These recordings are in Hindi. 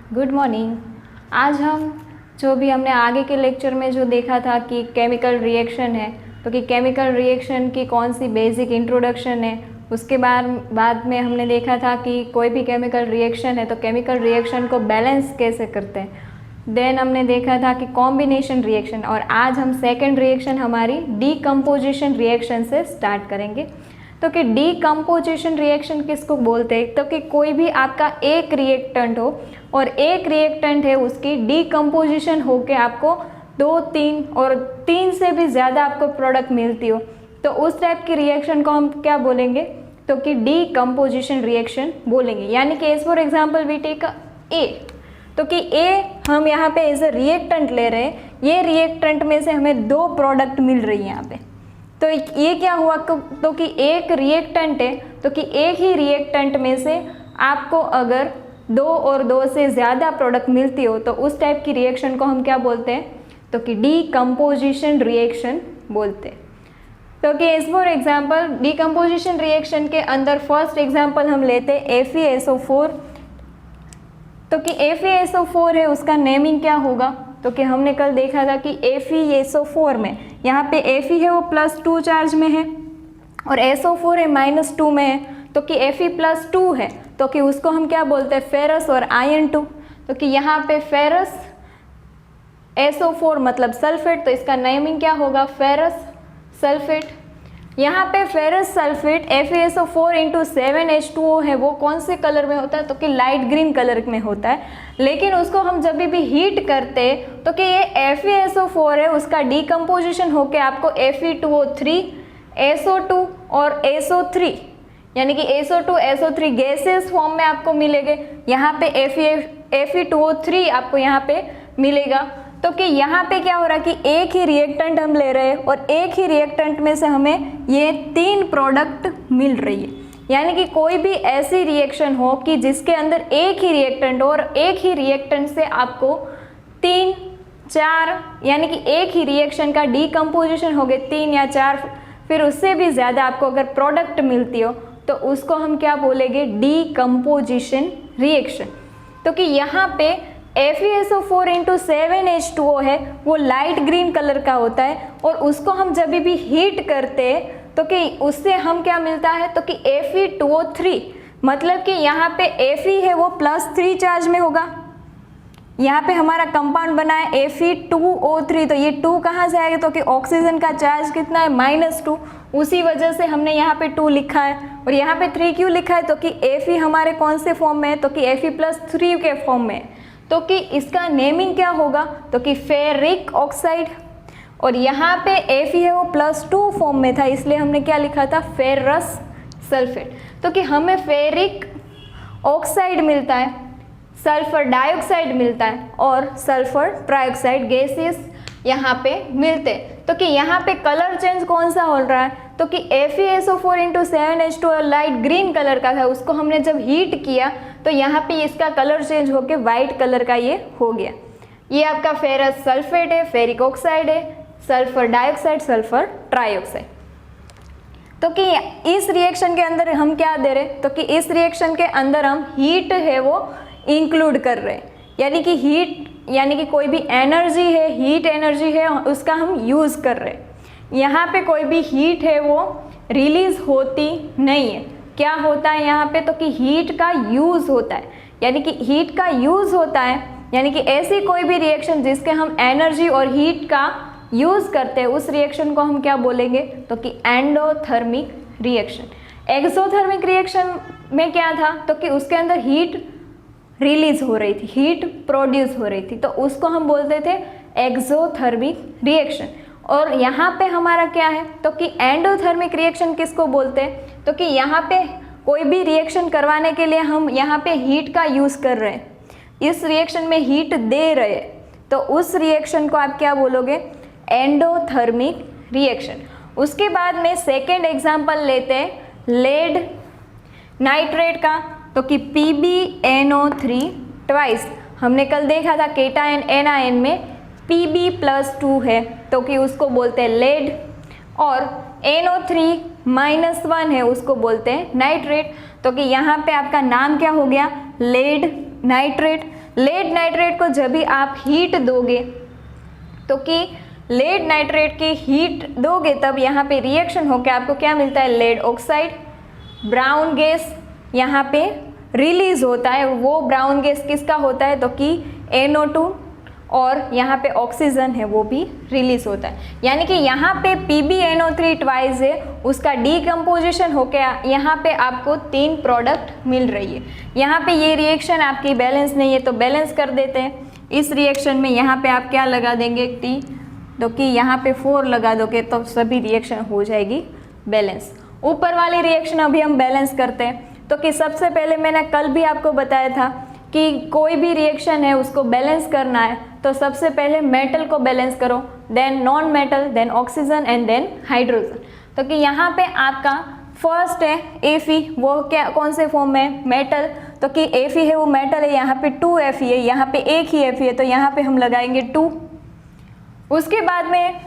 Good morning. आज हम जो भी हमने आगे के लेक्चर में जो देखा था कि केमिकल रिएक्शन है, तो कि केमिकल रिएक्शन की कौन सी बेसिक इंट्रोडक्शन है, उसके बाद में हमने देखा था कि कोई भी केमिकल रिएक्शन है तो केमिकल रिएक्शन को बैलेंस कैसे करते हैं। देन हमने देखा था कि कॉम्बिनेशन रिएक्शन, और आज हम सेकेंड रिएक्शन हमारी डीकम्पोजिशन रिएक्शन से स्टार्ट करेंगे। तो कि डीकम्पोजिशन रिएक्शन किसको बोलते हैं, तो कि कोई भी आपका एक रिएक्टेंट हो और एक रिएक्टेंट है उसकी डीकम्पोजिशन होके आपको 2, 3 और 3 से भी ज़्यादा आपको प्रोडक्ट मिलती हो, तो उस टाइप की रिएक्शन को हम क्या बोलेंगे, तो कि डीकम्पोजिशन रिएक्शन बोलेंगे। यानी कि as for example we take A, तो कि ए हम यहाँ पे एज ए रिएक्टेंट ले रहे हैं, ये रिएक्टेंट में से हमें 2 प्रोडक्ट मिल रही है यहाँ पे। तो ये क्या हुआ, तो कि एक रिएक्टेंट है, तो कि एक ही रिएक्टेंट में से आपको अगर 2 और 2 से ज़्यादा प्रोडक्ट मिलती हो तो उस टाइप की रिएक्शन को हम क्या बोलते हैं, तो कि डीकम्पोजिशन रिएक्शन बोलते हैं। तो कि as for example decomposition reaction के अंदर फर्स्ट एग्जाम्पल हम लेते हैं FeSO4। तो कि FeSO4 है, उसका नेमिंग क्या होगा, तो कि हमने कल देखा था कि FeSO4 में यहाँ पे Fe है वो +2 चार्ज में है और SO4 है -2 में है, तो कि Fe+2 है, तो कि उसको हम क्या बोलते हैं, फेरस और आयरन 2। तो कि यहाँ पे फेरस SO4 मतलब सल्फेट, तो इसका नेमिंग क्या होगा, फेरस सल्फेट। यहाँ पे फेरस सल्फेट FeSO4 × 7H2O है, वो कौन से कलर में होता है, तो कि लाइट ग्रीन कलर में होता है। लेकिन उसको हम जब भी हीट करते हैं तो कि ये FeSO4 है, उसका डीकम्पोजिशन होके आपको Fe2O3, SO2 और SO3 यानी कि SO2 SO3 गैसेस फॉर्म में आपको मिलेंगे। यहाँ पे Fe2O3 आपको यहाँ पे मिलेगा। तो कि यहाँ पे क्या हो रहा है कि एक ही रिएक्टेंट हम ले रहे हैं और एक ही रिएक्टेंट में से हमें ये 3 प्रोडक्ट मिल रही है। यानी कि कोई भी ऐसी रिएक्शन हो कि जिसके अंदर एक ही रिएक्टेंट हो और एक ही रिएक्टेंट से आपको 3, 4 यानी कि एक ही रिएक्शन का डीकम्पोजिशन हो गए 3 या 4, फिर उससे भी ज़्यादा आपको अगर प्रोडक्ट मिलती हो तो उसको हम क्या बोलेंगे, डीकम्पोजिशन रिएक्शन। तो कि यहाँ पे FeSO4 × 7H2O है, वो लाइट ग्रीन कलर का होता है और उसको हम जब भी हीट करते हैं तो कि उससे हम क्या मिलता है, तो कि Fe2O3 मतलब कि यहाँ पे Fe है वो +3 चार्ज में होगा। यहाँ पे हमारा कंपाउंड बना है Fe2O3, तो ये 2 कहाँ से आएगा, तो कि ऑक्सीजन का चार्ज कितना है, -2, उसी वजह से हमने यहाँ पे 2 लिखा है। और यहाँ पे 3 क्यों लिखा है, तो कि Fe हमारे कौन से फॉर्म में है, तो कि Fe+3 के फॉर्म में है, तो कि इसका नेमिंग क्या होगा, तो कि फेरिक ऑक्साइड। और यहाँ पे Fe है वो +2 फॉर्म में था, इसलिए हमने क्या लिखा था, फेरस सल्फेट। तो कि हमें फेरिक ऑक्साइड मिलता है, सल्फर डाइऑक्साइड मिलता है और सल्फर ट्राइऑक्साइड गैसेस यहाँ पे मिलते हैं। तो कि यहाँ पे कलर चेंज कौन सा हो रहा है, तो कि FeSO4 × 7H2O light green colour का था, उसको हमने जब हीट किया तो यहाँ पे इसका कलर चेंज होके वाइट कलर का ये हो गया। ये आपका फेरस सल्फेट है, फेरिक ऑक्साइड है, सल्फर डाइऑक्साइड, सल्फर ट्राइऑक्साइड। तो कि इस रिएक्शन के अंदर हम क्या दे रहे हैं, तो कि इस रिएक्शन के अंदर हम हीट है वो इंक्लूड कर रहे हैं, यानी कि हीट यानी कि कोई भी एनर्जी है, हीट एनर्जी है, उसका हम यूज़ कर रहे हैं। यहाँ पे कोई भी हीट है वो रिलीज होती नहीं है, क्या होता है यहाँ पे, तो कि हीट का यूज़ होता है। यानी कि हीट का यूज़ होता है, यानी कि ऐसी कोई भी रिएक्शन जिसके हम एनर्जी और हीट का यूज़ करते हैं उस रिएक्शन को हम क्या बोलेंगे, तो कि एंडोथर्मिक रिएक्शन। एक्सोथर्मिक रिएक्शन में क्या था, तो कि उसके अंदर हीट रिलीज हो रही थी, हीट प्रोड्यूस हो रही थी, तो उसको हम बोलते थे एक्सोथर्मिक रिएक्शन। और यहाँ पे हमारा क्या है, तो कि एंडोथर्मिक रिएक्शन किसको बोलते हैं, तो कि यहाँ पे कोई भी रिएक्शन करवाने के लिए हम यहाँ पे हीट का यूज़ कर रहे हैं, इस रिएक्शन में हीट दे रहे हैं, तो उस रिएक्शन को आप क्या बोलोगे, एंडोथर्मिक रिएक्शन। उसके बाद में सेकेंड एग्जाम्पल लेते हैं लेड नाइट्रेट का, तो कि PbNO3 ट्वाइस। हमने कल देखा था केटायन एनायन में Pb+2 है, तो कि उसको बोलते हैं लेड, और NO3-1 है उसको बोलते हैं नाइट्रेट। तो कि यहाँ पे आपका नाम क्या हो गया, लेड नाइट्रेट। लेड नाइट्रेट को जब भी आप हीट दोगे तो कि लेड नाइट्रेट की हीट दोगे तब यहाँ पे रिएक्शन होकर आपको क्या मिलता है, लेड ऑक्साइड, ब्राउन गैस यहाँ पे रिलीज होता है। वो ब्राउन गैस किसका होता है, तो कि NO2, और यहाँ पे ऑक्सीजन है वो भी रिलीज होता है। यानी कि यहाँ पे PbNO3 ट्वाइस है, उसका डीकम्पोजिशन होकर यहाँ पे आपको 3 प्रोडक्ट मिल रही है। यहाँ पे ये रिएक्शन आपकी बैलेंस नहीं है तो बैलेंस कर देते हैं। इस रिएक्शन में यहाँ पे आप क्या लगा देंगे, T, तो कि यहाँ पे 4 लगा दोगे तो सभी रिएक्शन हो जाएगी बैलेंस। ऊपर वाली रिएक्शन अभी हम बैलेंस करते हैं। तो कि सबसे पहले मैंने कल भी आपको बताया था कि कोई भी रिएक्शन है उसको बैलेंस करना है तो सबसे पहले मेटल को बैलेंस करो, then non metal, then oxygen and then hydrogen. तो कि यहाँ पे आपका फर्स्ट है Fe, वो क्या कौन से फॉर्म में, मेटल, तो कि Fe है वो मेटल है, यहाँ पे 2 Fe है, यहाँ पे एक ही Fe है तो यहाँ पे हम लगाएंगे 2। उसके बाद में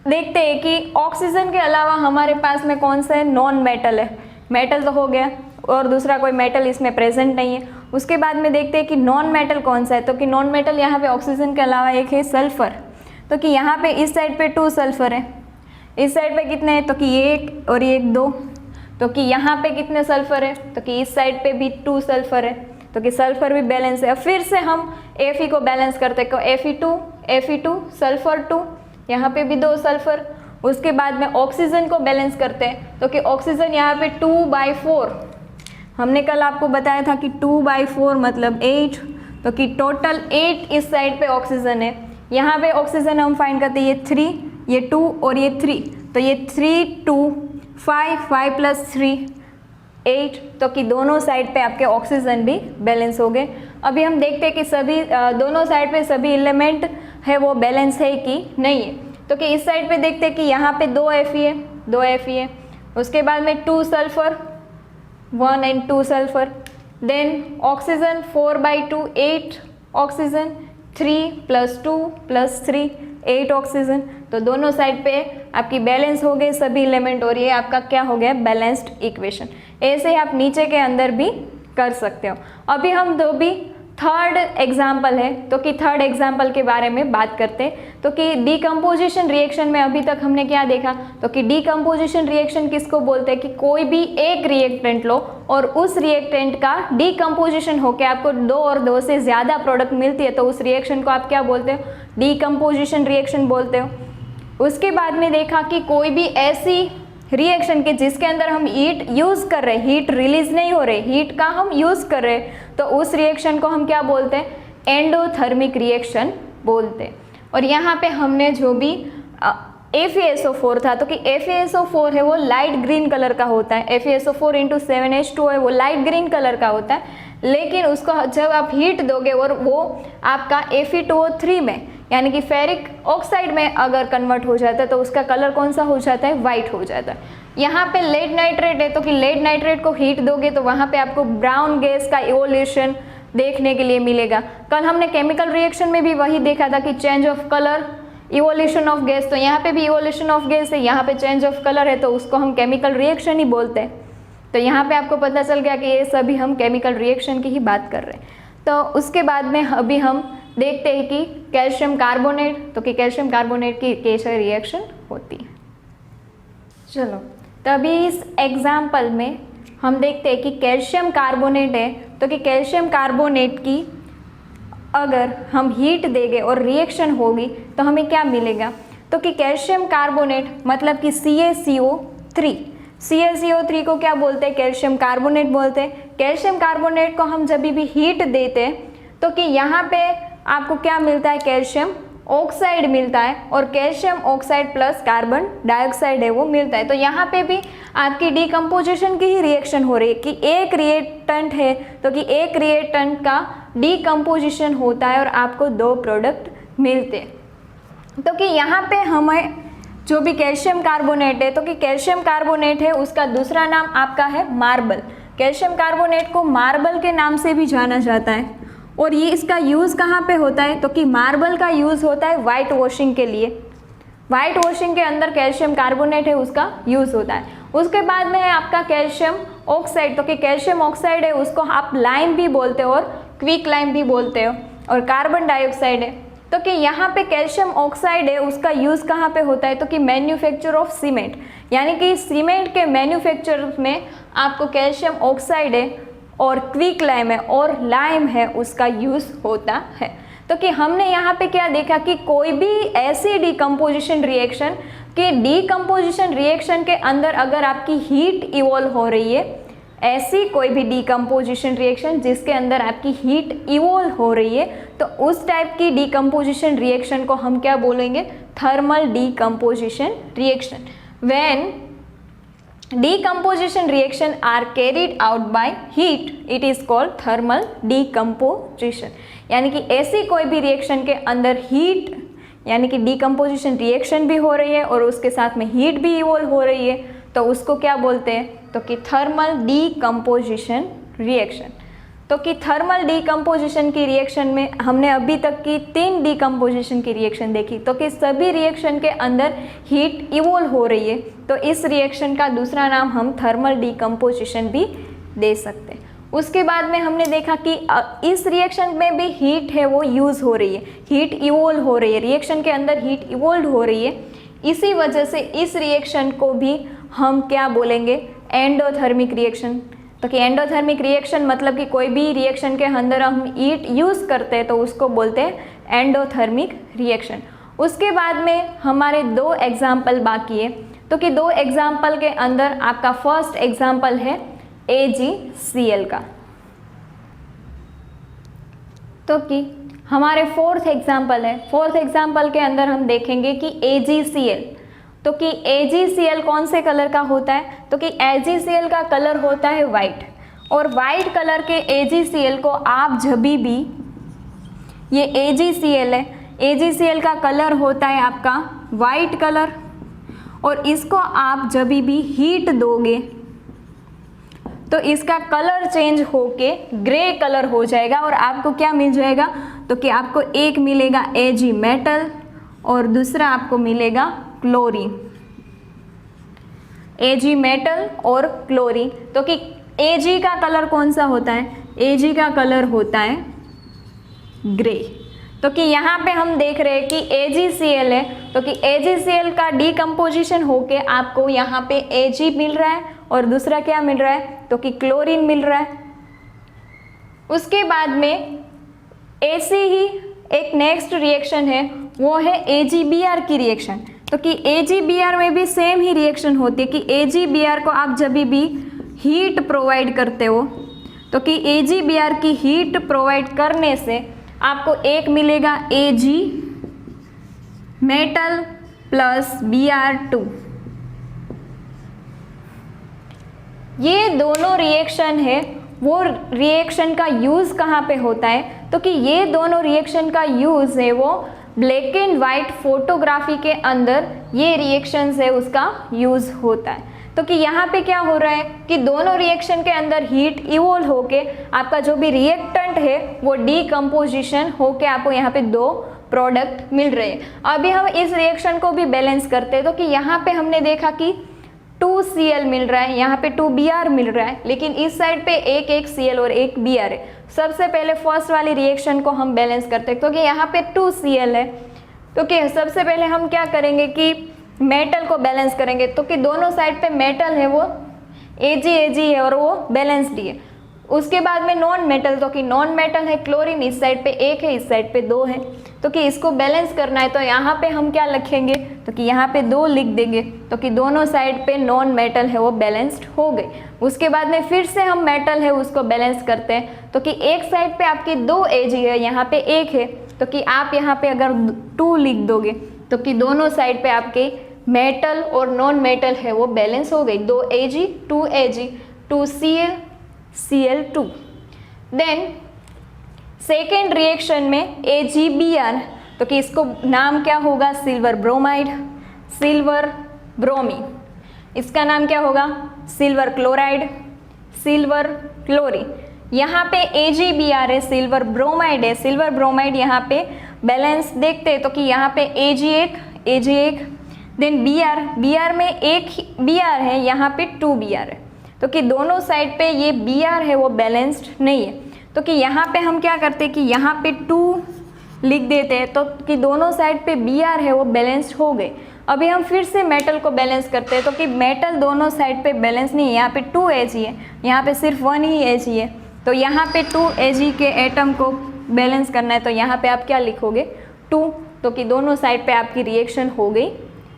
देखते हैं कि ऑक्सीजन के अलावा हमारे पास में कौन सा है, नॉन मेटल है। मेटल तो हो गया और दूसरा कोई मेटल इसमें प्रेजेंट नहीं है। उसके बाद में देखते हैं कि नॉन मेटल कौन सा है, तो कि नॉन मेटल यहाँ पे ऑक्सीजन के अलावा एक है सल्फर, तो कि यहाँ पे इस साइड पे 2 सल्फर है, इस साइड पे कितने हैं, तो कि 1 और 1 2, तो कि यहाँ पे कितने सल्फर है, तो कि इस साइड पे भी 2 सल्फर है, तो कि सल्फर भी बैलेंस है। फिर से हम Fe को बैलेंस करते हैं, Fe2 सल्फर 2, यहाँ पे भी 2 सल्फर। उसके बाद में ऑक्सीजन को बैलेंस करते हैं, तो कि ऑक्सीजन यहाँ पे 2/4, हमने कल आपको बताया था कि 2/4 मतलब 8, तो कि टोटल 8 इस साइड पे ऑक्सीजन है। यहाँ पे ऑक्सीजन हम फाइंड करते हैं, ये 3, ये 2 और ये 3, तो ये 3 2 5 5 + 3 8, तो कि दोनों साइड पे आपके ऑक्सीजन भी बैलेंस हो गए। अभी हम देखते हैं कि सभी दोनों साइड पे सभी एलिमेंट है वो बैलेंस है कि नहीं है। तो कि इस साइड पे देखते हैं कि यहाँ पे 2 Fe है, उसके बाद में 2 sulphur, 1 and 2 sulphur, then oxygen 4/2 8 oxygen, 3 + 2 + 3 8 oxygen, तो दोनों साइड पे आपकी बैलेंस हो गए सभी एलिमेंट और ये आपका क्या हो गया, बैलेंस्ड इक्वेशन। ऐसे ही आप नीचे के अंदर भी कर सकते हो। अभी हम दो भी थर्ड एग्जाम्पल है, तो कि थर्ड एग्जाम्पल के बारे में बात करते हैं। तो कि डीकम्पोजिशन रिएक्शन में अभी तक हमने क्या देखा, तो कि डीकम्पोजिशन रिएक्शन किसको बोलते हैं कि कोई भी एक रिएक्टेंट लो और उस रिएक्टेंट का डीकम्पोजिशन होकर आपको 2 और 2 से ज़्यादा प्रोडक्ट मिलती है तो उस रिएक्शन को आप क्या बोलते हो, डीकम्पोजिशन रिएक्शन बोलते हो। उसके बाद में देखा कि कोई भी ऐसी रिएक्शन के जिसके अंदर हम हीट यूज़ कर रहे, हीट रिलीज नहीं हो रहे, हीट का हम यूज़ कर रहे, तो उस रिएक्शन को हम क्या बोलते हैं, एंडोथर्मिक रिएक्शन बोलते हैं। और यहाँ पे हमने जो भी FeSO4 था, तो कि FeSO4 है वो लाइट ग्रीन कलर का होता है, FeSO4 × 7H2 है वो लाइट ग्रीन कलर का होता है, लेकिन उसको जब आप हीट दोगे और वो आपका Fe2O3 में यानी कि फेरिक ऑक्साइड में अगर कन्वर्ट हो जाता है तो उसका कलर कौन सा हो जाता है, वाइट हो जाता है। यहाँ पे लेड नाइट्रेट है, तो कि लेड नाइट्रेट को हीट दोगे तो वहाँ पे आपको ब्राउन गैस का इवोल्यूशन देखने के लिए मिलेगा। कल हमने केमिकल रिएक्शन में भी वही देखा था कि change of colour, evolution of gas, तो यहाँ पे भी इवोल्यूशन ऑफ गैस है, यहाँ पे चेंज ऑफ कलर है, तो उसको हम केमिकल रिएक्शन ही बोलते हैं। तो यहाँ पे आपको पता चल गया कि ये सभी हम केमिकल रिएक्शन की ही बात कर रहे हैं। तो उसके बाद में अभी हम देखते हैं कि कैल्शियम कार्बोनेट, तो कि कैल्शियम कार्बोनेट की कैसे रिएक्शन होती है। चलो तभी इस एग्जाम्पल में हम देखते हैं कि कैल्शियम कार्बोनेट है, तो कि कैल्शियम कार्बोनेट की अगर हम हीट देंगे और रिएक्शन होगी तो हमें क्या मिलेगा, तो कि कैल्शियम कार्बोनेट मतलब कि CaCO3 को क्या बोलते हैं, कैल्शियम कार्बोनेट बोलते हैं। कैल्शियम कार्बोनेट को हम जब भी हीट देते हैं तो कि यहाँ पे आपको क्या मिलता है, कैल्शियम ऑक्साइड मिलता है, और calcium oxide plus carbon dioxide है वो मिलता है। तो यहाँ पे भी आपकी डीकम्पोजिशन की ही रिएक्शन हो रही है कि एक रिएक्टेंट है, तो कि एक रिएक्टेंट का डीकम्पोजिशन होता है और आपको 2 प्रोडक्ट मिलते हैं। तो कि यहाँ पे हमें जो भी कैल्शियम कार्बोनेट है, तो कि कैल्शियम कार्बोनेट है उसका दूसरा नाम आपका है मार्बल। कैल्शियम कार्बोनेट को मार्बल के नाम से भी जाना जाता है। और ये इसका यूज़ कहाँ पे होता है, तो कि मार्बल का यूज़ होता है वाइट वॉशिंग के लिए। वाइट वॉशिंग के अंदर कैल्शियम कार्बोनेट है उसका यूज़ होता है। उसके बाद में है आपका कैल्शियम ऑक्साइड, तो कि कैल्शियम ऑक्साइड है उसको आप लाइम भी बोलते हो और क्विक लाइम भी बोलते हो। और कार्बन डाइऑक्साइड है। तो कि यहाँ पे कैल्शियम ऑक्साइड है, उसका यूज़ कहाँ पे होता है, तो कि मैन्युफैक्चर ऑफ सीमेंट, यानी कि सीमेंट के मैन्युफैक्चर में आपको कैल्शियम ऑक्साइड है और क्विक लाइम है और लाइम है, उसका यूज़ होता है। तो कि हमने यहाँ पे क्या देखा कि कोई भी ऐसी डिकम्पोजिशन रिएक्शन के डिकम्पोजिशन रिएक्शन के अंदर अगर आपकी हीट इवॉल्व हो रही है, ऐसी कोई भी डिकम्पोजिशन रिएक्शन जिसके अंदर आपकी हीट इवॉल्व हो रही है, तो उस टाइप की डिकम्पोजिशन रिएक्शन को हम क्या बोलेंगे, thermal decomposition reaction. When decomposition reaction are carried out by heat, it is called thermal decomposition। यानी कि ऐसी कोई भी रिएक्शन के अंदर हीट यानी कि डिकम्पोजिशन रिएक्शन भी हो रही है और उसके साथ में हीट भी इवॉल्व हो रही है, तो उसको क्या बोलते हैं, तो कि थर्मल डिकम्पोजिशन रिएक्शन। तो कि थर्मल डिकम्पोजिशन की रिएक्शन में हमने अभी तक की 3 डिकम्पोजिशन की रिएक्शन देखी, तो कि सभी रिएक्शन के अंदर हीट इवॉल्व हो रही है, तो इस रिएक्शन का दूसरा नाम हम थर्मल डिकम्पोजिशन भी दे सकते हैं। उसके बाद में हमने देखा कि इस रिएक्शन में भी हीट है वो यूज़ हो रही है, हीट इवॉल्व हो रही है, रिएक्शन के अंदर हीट इवॉल्व हो रही है। इसी वजह से इस रिएक्शन को भी हम क्या बोलेंगे, एंडोथर्मिक रिएक्शन। तो कि एंडोथर्मिक रिएक्शन मतलब कि कोई भी रिएक्शन के अंदर हम हीट यूज़ करते हैं तो उसको बोलते हैं एंडोथर्मिक रिएक्शन। उसके बाद में हमारे 2 एग्जाम्पल बाकी है, तो कि 2 एग्जाम्पल के अंदर आपका फर्स्ट एग्जाम्पल है AgCl का। तो कि हमारे 4th एग्जाम्पल है, 4th एग्जाम्पल के अंदर हम देखेंगे कि AgCl। तो कि AgCl कौन से कलर का होता है, तो कि AgCl का कलर होता है वाइट, और वाइट कलर के AgCl को आप जब भी, ये AgCl है, AgCl का कलर होता है आपका वाइट कलर, और इसको आप जब भी हीट दोगे तो इसका कलर चेंज होके ग्रे कलर हो जाएगा और आपको क्या मिल जाएगा, तो कि आपको एक मिलेगा Ag मेटल और दूसरा आपको मिलेगा क्लोरीन, Ag मेटल और क्लोरीन। तो कि Ag का कलर कौन सा होता है, Ag का कलर होता है ग्रे। तो कि यहाँ पे हम देख रहे हैं कि AgCl है, तो कि AgCl का डिकम्पोजिशन होके आपको यहाँ पे Ag मिल रहा है और दूसरा क्या मिल रहा है, तो कि क्लोरीन मिल रहा है। उसके बाद में ऐसी ही एक नेक्स्ट रिएक्शन है, वो है AgBr की रिएक्शन। तो कि AgBr में भी सेम ही रिएक्शन होती है कि AgBr को आप जब भी हीट प्रोवाइड करते हो, तो कि AgBr की हीट प्रोवाइड करने से आपको एक मिलेगा Ag मेटल प्लस Br2। ये दोनों रिएक्शन है, वो रिएक्शन का यूज़ कहाँ पे होता है, तो कि ये दोनों रिएक्शन का यूज़ है वो ब्लैक एंड वाइट फोटोग्राफी के अंदर ये रिएक्शंस है उसका यूज़ होता है। तो कि यहाँ पे क्या हो रहा है कि दोनों रिएक्शन के अंदर हीट इवॉल्व होके आपका जो भी रिएक्टेंट है वो डिकम्पोजिशन होके आपको यहाँ पे 2 प्रोडक्ट मिल रहे हैं। अभी हम इस रिएक्शन को भी बैलेंस करते हैं, तो कि यहाँ पे हमने देखा कि 2Cl मिल रहा है, यहाँ पे 2Br मिल रहा है, लेकिन इस साइड पे एक Cl और एक Br है। सबसे पहले फर्स्ट वाली रिएक्शन को हम बैलेंस करते हैं, क्योंकि यहाँ पे 2Cl है, तो कि सबसे पहले हम क्या करेंगे कि मेटल को बैलेंस करेंगे। तो कि दोनों साइड पे मेटल है वो Ag है और वो बैलेंस्ड है। उसके बाद में नॉन मेटल, तो कि नॉन मेटल है क्लोरीन, इस साइड पे 1 है, इस साइड पे 2 है। तो कि इसको बैलेंस करना है तो यहाँ पे हम क्या लिखेंगे, तो कि यहाँ पे 2 लिख देंगे, तो कि दोनों साइड पे नॉन मेटल है वो बैलेंस्ड हो गए। उसके बाद में फिर से हम मेटल है उसको बैलेंस करते हैं, तो कि एक साइड पे आपकी 2 Ag है, यहाँ पे 1 है, तो कि आप यहाँ पे अगर 2 लिख दोगे तो कि दोनों साइड पे आपके मेटल और नॉन मेटल है वो बैलेंस हो गई, 2 Ag 2 Ag 2Cl Cl2। Then second reaction में AgBr, तो कि इसको नाम क्या होगा, सिल्वर ब्रोमाइड, सिल्वर ब्रोमी। इसका नाम क्या होगा, सिल्वर क्लोराइड, सिल्वर क्लोरीन। यहाँ पे AgBr है, सिल्वर ब्रोमाइड है, सिल्वर ब्रोमाइड यहाँ पे बैलेंस देखते हैं, तो कि यहाँ पे Ag1 देन Br में एक Br है, यहाँ पे 2 Br है, तो कि दोनों साइड पे ये Br है वो बैलेंस्ड नहीं है। तो कि यहाँ पे हम क्या करते हैं कि यहाँ पे 2 लिख देते हैं, तो कि दोनों साइड पे Br है वो बैलेंस्ड हो गए। अभी हम फिर से मेटल को बैलेंस करते हैं, तो कि मेटल दोनों साइड पे बैलेंस नहीं है, यहाँ पे 2 Ag है, यहाँ पे सिर्फ 1 ही Ag है, तो यहाँ पे 2 Ag के एटम को बैलेंस करना है, तो यहाँ पे आप क्या लिखोगे 2, तो कि दोनों साइड पे आपकी रिएक्शन हो गई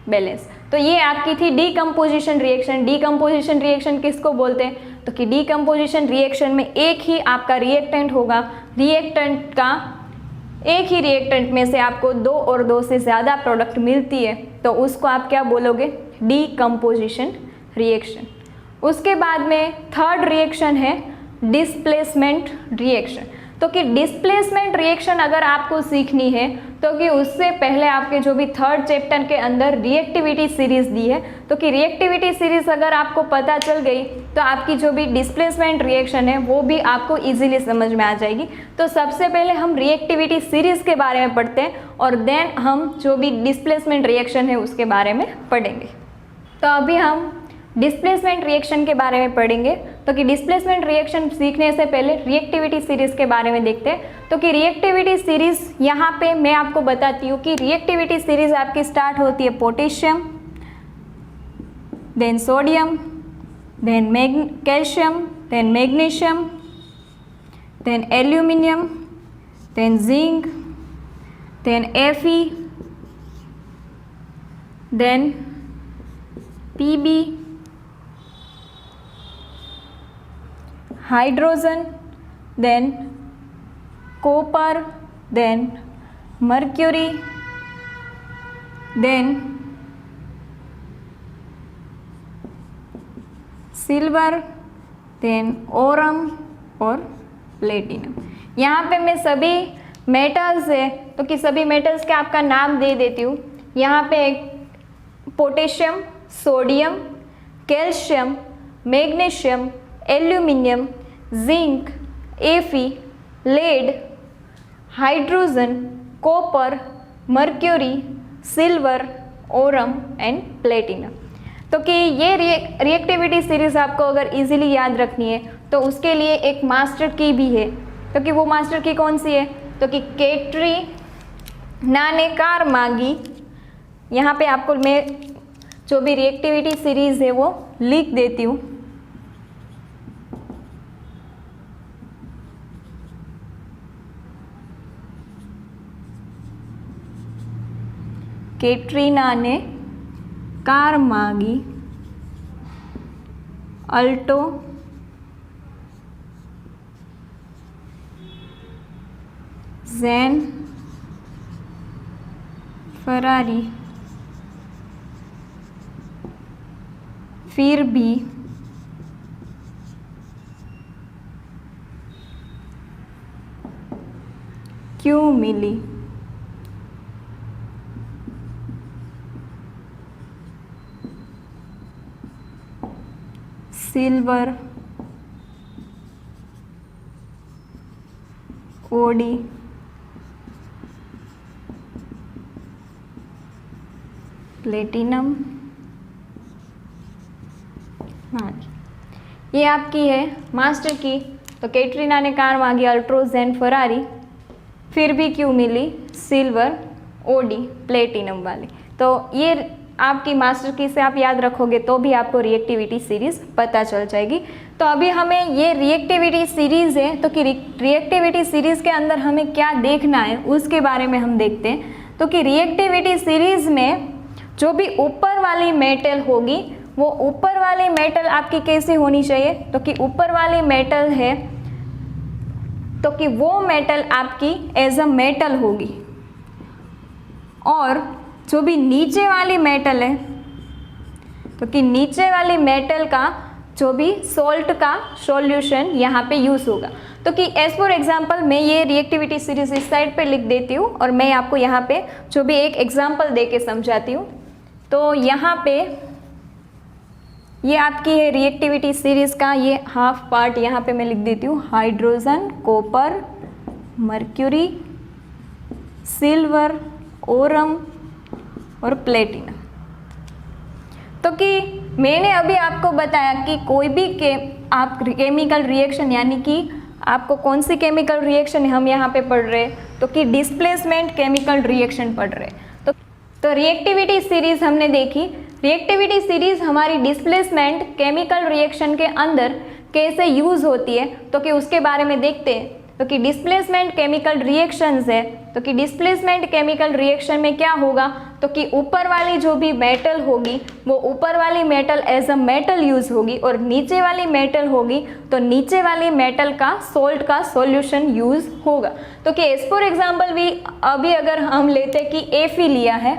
बैलेंस। तो ये आपकी थी डीकम्पोजिशन रिएक्शन। डीकम्पोजिशन रिएक्शन किसको बोलते हैं, तो कि डीकम्पोजिशन रिएक्शन में एक ही आपका रिएक्टेंट होगा, रिएक्टेंट का एक ही रिएक्टेंट में से आपको 2 और 2 से ज़्यादा प्रोडक्ट मिलती है, तो उसको आप क्या बोलोगे, डीकम्पोजिशन रिएक्शन। उसके बाद में थर्ड रिएक्शन है डिस्प्लेसमेंट रिएक्शन। तो कि डिस्प्लेसमेंट रिएक्शन अगर आपको सीखनी है तो कि उससे पहले आपके जो भी थर्ड चैप्टर के अंदर रिएक्टिविटी सीरीज दी है, तो कि रिएक्टिविटी सीरीज अगर आपको पता चल गई तो आपकी जो भी डिस्प्लेसमेंट रिएक्शन है वो भी आपको इजीली समझ में आ जाएगी। तो सबसे पहले हम रिएक्टिविटी सीरीज के बारे में पढ़ते हैं और देन हम जो भी डिस्प्लेसमेंट रिएक्शन है उसके बारे में पढ़ेंगे। तो अभी हम डिस्प्लेसमेंट रिएक्शन के बारे में पढ़ेंगे। तो कि डिस्प्लेसमेंट रिएक्शन सीखने से पहले रिएक्टिविटी सीरीज के बारे में देखते हैं। तो कि रिएक्टिविटी सीरीज यहाँ पे मैं आपको बताती हूँ कि रिएक्टिविटी सीरीज आपकी स्टार्ट होती है potassium, then sodium, then calcium, then magnesium, then aluminium, then zinc, then Fe, then Pb, hydrogen, then copper, then mercury, then silver, then aurum और प्लेटिनम। यहाँ पे मैं सभी मेटल्स है तो कि सभी मेटल्स के आपका नाम दे देती हूँ। यहाँ पे एक potassium, sodium, calcium, magnesium, aluminium, zinc, Fe, lead, hydrogen, copper, mercury, silver, aurum and platinum. तो कि ये रिएक्टिविटी सीरीज आपको अगर इजीली याद रखनी है तो उसके लिए एक मास्टर की भी है। तो कि वो मास्टर की कौन सी है, तो कि केट्री नाने कारमागी। यहाँ पे आपको मैं जो भी रिएक्टिविटी सीरीज है वो लिख देती हूँ। कैटरीना ने कारमागी, अल्टो, जैन, फरारी, फिर भी क्यों मिली, सिल्वर, ओडी, प्लेटिनम, ये आपकी है मास्टर की। तो कैटरीना ने कारमागी, अल्ट्रो, जैन, फरारी, फिर भी क्यों मिली, सिल्वर, ओडी, प्लेटिनम वाली। तो ये आपकी मास्टर की से आप याद रखोगे तो भी आपको रिएक्टिविटी सीरीज पता चल जाएगी। तो अभी हमें ये रिएक्टिविटी सीरीज है तो कि रिएक्टिविटी सीरीज के अंदर हमें क्या देखना है उसके बारे में हम देखते हैं। तो कि रिएक्टिविटी सीरीज में जो भी ऊपर वाली मेटल होगी वो ऊपर वाली मेटल आपकी कैसी होनी चाहिए, तो कि ऊपर वाली मेटल है तो कि वो मेटल आपकी एज अ मेटल होगी, और जो भी नीचे वाली मेटल है तो कि नीचे वाली मेटल का जो भी सॉल्ट का सॉल्यूशन यहाँ पे यूज़ होगा। तो कि एज फॉर एग्जांपल मैं ये रिएक्टिविटी सीरीज इस साइड पे लिख देती हूँ और मैं आपको यहाँ पे जो भी एक एग्जांपल दे के समझाती हूँ। तो यहाँ पे ये आपकी है रिएक्टिविटी सीरीज का ये हाफ पार्ट, यहाँ पे मैं लिख देती हूँ hydrogen, copper, mercury, silver, Oram और प्लेटिनम। तो कि मैंने अभी आपको बताया कि कोई भी आप केमिकल रिएक्शन यानी कि आपको कौन सी केमिकल रिएक्शन हम यहाँ पे पढ़ रहे हैं, तो कि डिस्प्लेसमेंट केमिकल रिएक्शन पढ़ रहे हैं। तो रिएक्टिविटी सीरीज हमने देखी। रिएक्टिविटी सीरीज हमारी डिस्प्लेसमेंट केमिकल रिएक्शन के अंदर कैसे यूज़ होती है, तो कि उसके बारे में देखते हैं। तो कि डिस्प्लेसमेंट केमिकल रिएक्शंस है, तो कि डिस्प्लेसमेंट केमिकल रिएक्शन में क्या होगा, तो कि ऊपर वाली जो भी मेटल होगी वो ऊपर वाली metal as a metal use होगी, और नीचे वाली मेटल होगी तो नीचे वाली मेटल का सोल्ट का सॉल्यूशन यूज़ होगा। तो कि एज फॉर एग्जाम्पल भी अभी अगर हम लेते कि Fe लिया है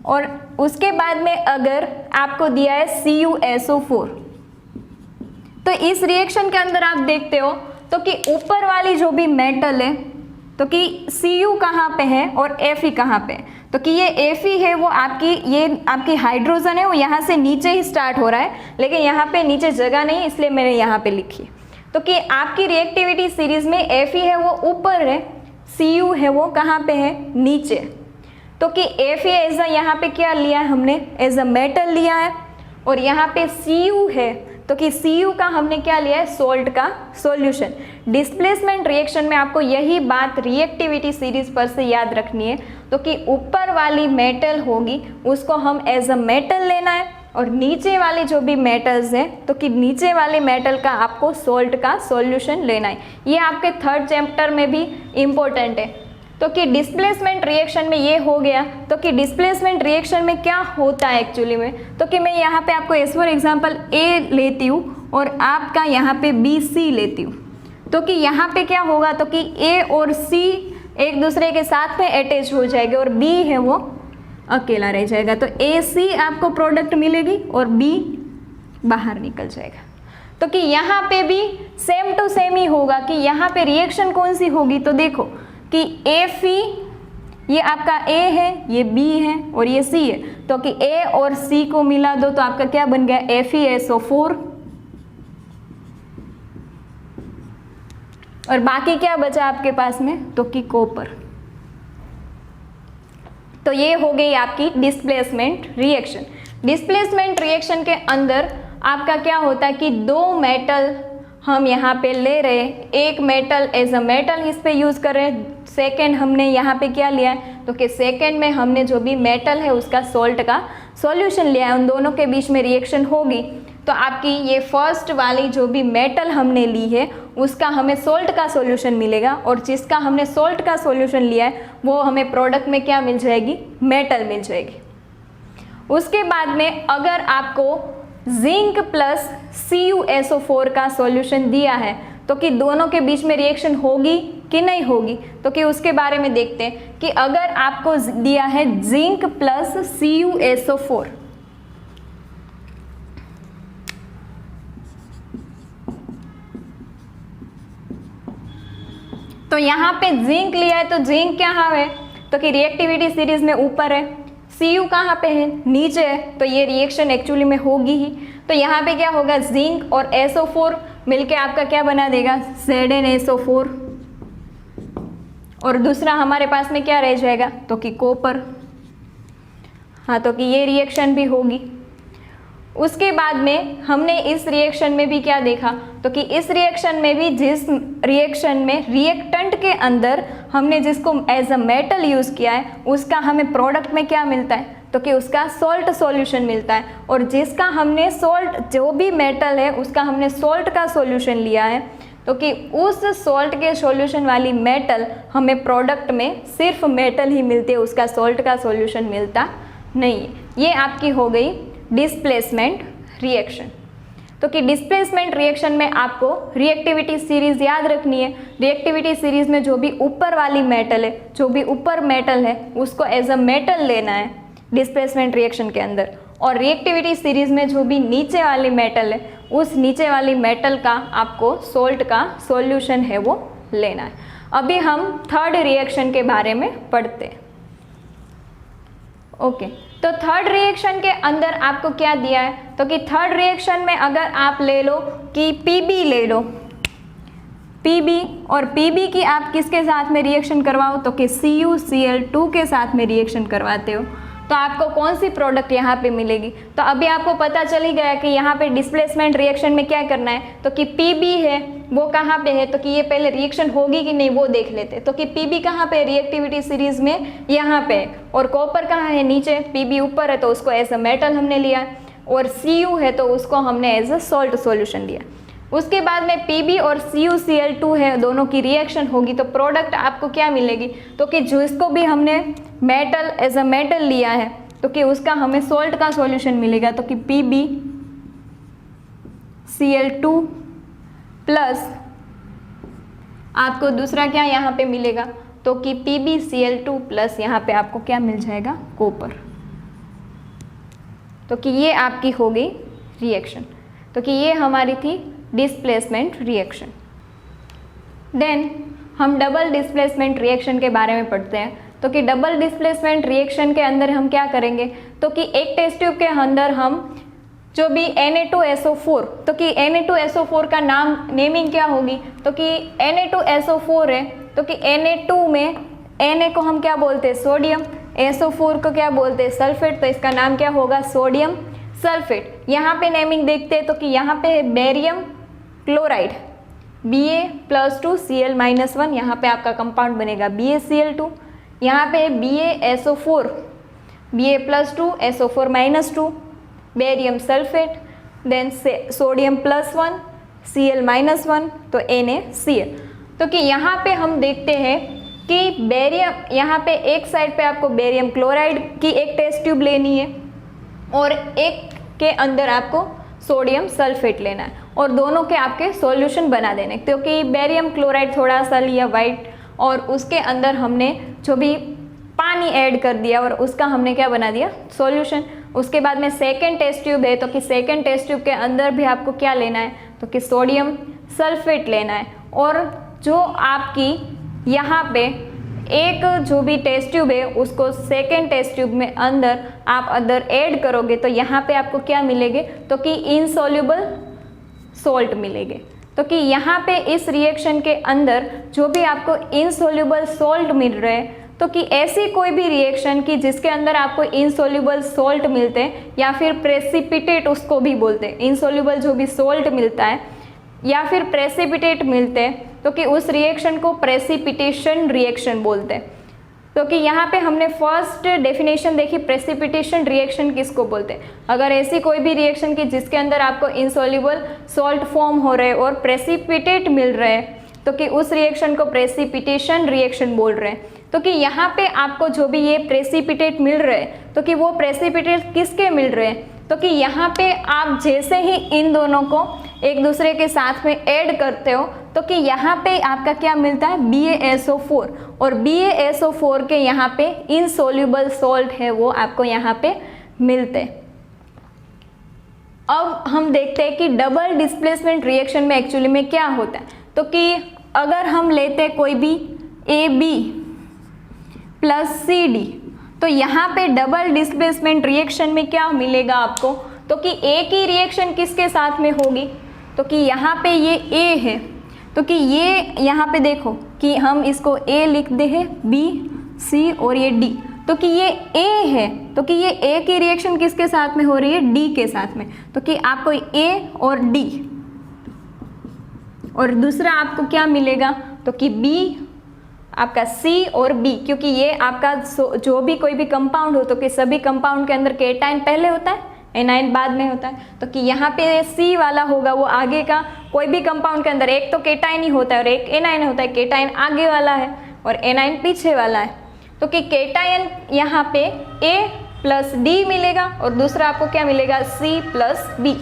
और उसके बाद में अगर आपको दिया है CuSO4, तो इस रिएक्शन के अंदर आप देखते हो तो कि ऊपर वाली जो भी मेटल है, तो कि Cu कहाँ पे है और Fe कहाँ पे है, तो कि ये Fe है वो आपकी हाइड्रोजन है, वो यहाँ से नीचे ही स्टार्ट हो रहा है, लेकिन यहाँ पे नीचे जगह नहीं, इसलिए मैंने यहाँ पे लिखी। तो कि आपकी रिएक्टिविटी सीरीज में Fe है वो ऊपर है, Cu है वो कहाँ पे है, नीचे। तो कि Fe एज अ यहाँ पे क्या लिया है हमने, एज अ मेटल लिया है, और यहाँ पे Cu है, तो कि Cu का हमने क्या लिया है, सोल्ट का सॉल्यूशन। डिस्प्लेसमेंट रिएक्शन में आपको यही बात रिएक्टिविटी सीरीज पर से याद रखनी है। तो कि ऊपर वाली मेटल होगी उसको हम एज अ मेटल लेना है, और नीचे वाले जो भी मेटल्स हैं तो कि नीचे वाले मेटल का आपको सोल्ट का सॉल्यूशन लेना है। ये आपके थर्ड चैप्टर में भी इम्पोर्टेंट है। तो कि डिस्प्लेसमेंट रिएक्शन में ये हो गया। तो कि डिस्प्लेसमेंट रिएक्शन में क्या होता है एक्चुअली में, तो कि मैं यहाँ पे आपको एज फॉर एग्जांपल A लेती हूँ और आपका यहाँ पे BC लेती हूँ। तो कि यहाँ पे क्या होगा, तो कि A और C एक दूसरे के साथ में अटैच हो जाएंगे और B है वो अकेला रह जाएगा। तो AC आपको प्रोडक्ट मिलेगी और B बाहर निकल जाएगा। तो कि यहाँ पे भी सेम टू सेम ही होगा कि यहाँ पे रिएक्शन कौन सी होगी, तो देखो कि Fe ये आपका A है, ये B है और ये C है। तो कि A और C को मिला दो तो आपका क्या बन गया, FeSO4, और बाकी क्या बचा आपके पास में, तो कि कॉपर। तो ये हो गई आपकी डिस्प्लेसमेंट रिएक्शन। डिस्प्लेसमेंट रिएक्शन के अंदर आपका क्या होता है कि दो मेटल हम यहाँ पे ले रहे हैं, एक मेटल एज अ मेटल इस पे यूज़ कर रहे हैं, सेकेंड हमने यहाँ पे क्या लिया है, तो कि सेकेंड में हमने जो भी मेटल है उसका सोल्ट का सॉल्यूशन लिया है। उन दोनों के बीच में रिएक्शन होगी तो आपकी ये फर्स्ट वाली जो भी मेटल हमने ली है उसका हमें सोल्ट का सॉल्यूशन मिलेगा, और जिसका हमने सोल्ट का सॉल्यूशन लिया है वो हमें प्रोडक्ट में क्या मिल जाएगी, मेटल मिल जाएगी। उसके बाद में अगर आपको जिंक प्लस CuSO4 का सॉल्यूशन दिया है तो कि दोनों के बीच में रिएक्शन होगी कि नहीं होगी, तो कि उसके बारे में देखते हैं कि अगर आपको दिया है जिंक प्लस CuSO4, तो यहाँ पे जिंक लिया है तो जिंक क्या है, तो कि रिएक्टिविटी सीरीज में ऊपर है, Cu कहाँ पे है, नीचे है, तो ये रिएक्शन एक्चुअली में होगी ही। तो यहाँ पे क्या होगा, जिंक और SO4 मिलके आपका क्या बना देगा, ZnSO4, और दूसरा हमारे पास में क्या रह जाएगा, तो कि कॉपर। हाँ, तो कि ये रिएक्शन भी होगी। उसके बाद में हमने इस रिएक्शन में भी क्या देखा, तो कि इस रिएक्शन में भी जिस रिएक्शन में रिएक्टेंट के अंदर हमने जिसको एज अ मेटल यूज़ किया है उसका हमें प्रोडक्ट में क्या मिलता है, तो कि उसका सोल्ट सॉल्यूशन मिलता है, और जिसका हमने सोल्ट जो भी मेटल है उसका हमने सोल्ट का सॉल्यूशन लिया है तो कि उस सोल्ट के सॉल्यूशन वाली मेटल हमें प्रोडक्ट में सिर्फ मेटल ही मिलती है, उसका सोल्ट का सॉल्यूशन मिलता नहीं है। ये आपकी हो गई डिस्प्लेसमेंट रिएक्शन। तो कि डिस्प्लेसमेंट रिएक्शन में आपको रिएक्टिविटी सीरीज याद रखनी है। रिएक्टिविटी सीरीज में जो भी ऊपर वाली मेटल है, जो भी ऊपर मेटल है उसको एज अ मेटल लेना है डिस्प्लेसमेंट रिएक्शन के अंदर, और रिएक्टिविटी सीरीज में जो भी नीचे वाली मेटल है उस नीचे वाली मेटल का आपको सोल्ट का सॉल्यूशन है वो लेना है। अभी हम थर्ड रिएक्शन के बारे में पढ़ते हैं। ओके, तो थर्ड रिएक्शन के अंदर आपको क्या दिया है, तो कि थर्ड रिएक्शन में अगर आप ले लो कि Pb ले लो, Pb, और Pb की आप किसके साथ में रिएक्शन करवाओ, तो कि CuCl2 के साथ में रिएक्शन करवाते हो तो आपको कौन सी प्रोडक्ट यहाँ पे मिलेगी। तो अभी आपको पता चल ही गया कि यहाँ पे डिस्प्लेसमेंट रिएक्शन में क्या करना है, तो कि Pb है वो कहाँ पे है, तो कि ये पहले रिएक्शन होगी कि नहीं वो देख लेते। तो कि Pb कहाँ पे रिएक्टिविटी सीरीज में, यहाँ पे, और कॉपर कहाँ है नीचे, Pb ऊपर है तो उसको एज अ मेटल हमने लिया, और Cu है तो उसको हमने एज अ सॉल्ट सॉल्यूशन लिया। उसके बाद में Pb और CuCl2 है, दोनों की रिएक्शन होगी तो प्रोडक्ट आपको क्या मिलेगी, तो कि जिसको भी हमने मेटल एज अ मेटल लिया है तो कि उसका हमें सॉल्ट का सॉल्यूशन मिलेगा। तो कि PbCl2 प्लस आपको दूसरा क्या यहाँ पे मिलेगा, तो कि PbCl2 प्लस यहाँ पे आपको क्या मिल जाएगा, कॉपर। तो कि ये आपकी हो गई रिएक्शन। तो कि ये हमारी थी डिस्प्लेसमेंट रिएक्शन। देन हम डबल डिस्प्लेसमेंट रिएक्शन के बारे में पढ़ते हैं। तो कि डबल डिस्प्लेसमेंट रिएक्शन के अंदर हम क्या करेंगे, तो कि एक टेस्ट ट्यूब के अंदर हम जो भी Na2SO4, तो कि Na2SO4 का नेमिंग क्या होगी, तो कि Na2SO4 है तो कि Na2 में Na को हम क्या बोलते हैं, सोडियम, SO4 को क्या बोलते हैं, सल्फेट, तो इसका नाम क्या होगा, सोडियम सल्फेट। यहाँ पे नेमिंग देखते हैं तो कि यहाँ पे है बेरियम क्लोराइड, Ba+2Cl-1, यहाँ पे आपका कंपाउंड बनेगा BaCl2। यहाँ पे BaSO4, Ba+2SO4-2, barium sulphate, then sodium +1 Cl-1, तो NaCl। तो कि यहाँ पे हम देखते हैं कि बेरियम, यहाँ पे एक साइड पे आपको बेरियम क्लोराइड की एक टेस्ट ट्यूब लेनी है और एक के अंदर आपको सोडियम सल्फेट लेना है और दोनों के आपके सॉल्यूशन बना देने। क्योंकि बेरियम क्लोराइड थोड़ा सा लिया वाइट और उसके अंदर हमने जो भी पानी ऐड कर दिया और उसका हमने क्या बना दिया, सॉल्यूशन। उसके बाद में सेकेंड टेस्ट ट्यूब है तो कि सेकेंड टेस्ट ट्यूब के अंदर भी आपको क्या लेना है, तो कि सोडियम सल्फेट लेना है। और जो आपकी यहाँ पे एक जो भी टेस्ट ट्यूब है उसको सेकेंड टेस्ट ट्यूब में अंदर आप अदर ऐड करोगे तो यहाँ पे आपको क्या मिलेंगे, तो कि इनसॉल्युबल सॉल्ट मिलेंगे। तो कि यहाँ पे इस रिएक्शन के अंदर जो भी आपको इनसॉल्युबल सॉल्ट मिल रहे हैं, तो कि ऐसी कोई भी रिएक्शन की जिसके अंदर आपको इनसॉल्युबल सॉल्ट मिलते हैं या फिर प्रेसिपिटेट उसको भी बोलते हैं, इनसॉल्युबल जो भी सॉल्ट मिलता है या फिर प्रेसिपिटेट मिलते हैं तो कि उस रिएक्शन को प्रेसिपिटेशन रिएक्शन बोलते हैं। तो कि यहाँ पे हमने फर्स्ट डेफिनेशन देखी, प्रेसिपिटेशन रिएक्शन किसको बोलते हैं, अगर ऐसी कोई भी रिएक्शन की जिसके अंदर आपको इनसॉल्युबल सॉल्ट फॉर्म हो रहे हैं और प्रेसिपिटेट मिल रहे हैं तो कि उस रिएक्शन को प्रेसिपिटेशन रिएक्शन बोल रहे हैं। तो कि यहाँ पे आपको जो भी ये प्रेसिपिटेट मिल रहे हैं तो कि वो प्रेसिपिटेट किसके मिल रहे हैं, तो कि यहाँ पे आप जैसे ही इन दोनों को एक दूसरे के साथ में ऐड करते हो तो कि यहाँ पे आपका क्या मिलता है, BaSO4, और BaSO4 के यहाँ पे इनसॉल्युबल सॉल्ट है वो आपको यहाँ पे मिलते हैं। अब हम देखते हैं कि डबल डिस्प्लेसमेंट रिएक्शन में एक्चुअली में क्या होता है। तो कि अगर हम लेते हैं कोई भी AB + CD तो यहाँ पे डबल डिस्प्लेसमेंट रिएक्शन में क्या मिलेगा आपको, तो कि एक ही रिएक्शन किसके साथ में होगी, तो कि यहाँ पे ये A है तो कि ये यहाँ पे देखो कि हम इसको A लिख दे है, B, C और ये D, तो कि ये A है तो कि ये A की रिएक्शन किसके साथ में हो रही है, D के साथ में। तो कि आपको A और D और दूसरा आपको क्या मिलेगा, तो कि B, आपका C और B, क्योंकि ये आपका जो भी कोई भी कंपाउंड हो तो कि सभी कंपाउंड के अंदर केटाइन पहले होता है, एनाइन बाद में होता है। तो कि यहाँ पे C वाला होगा वो आगे का, कोई भी कंपाउंड के अंदर एक तो केटाइन ही होता है और एक एनाइन होता है, केटाइन आगे वाला है और एनाइन पीछे वाला है। तो कि केटाइन यहाँ पे A+D मिलेगा और दूसरा आपको क्या मिलेगा, C+B।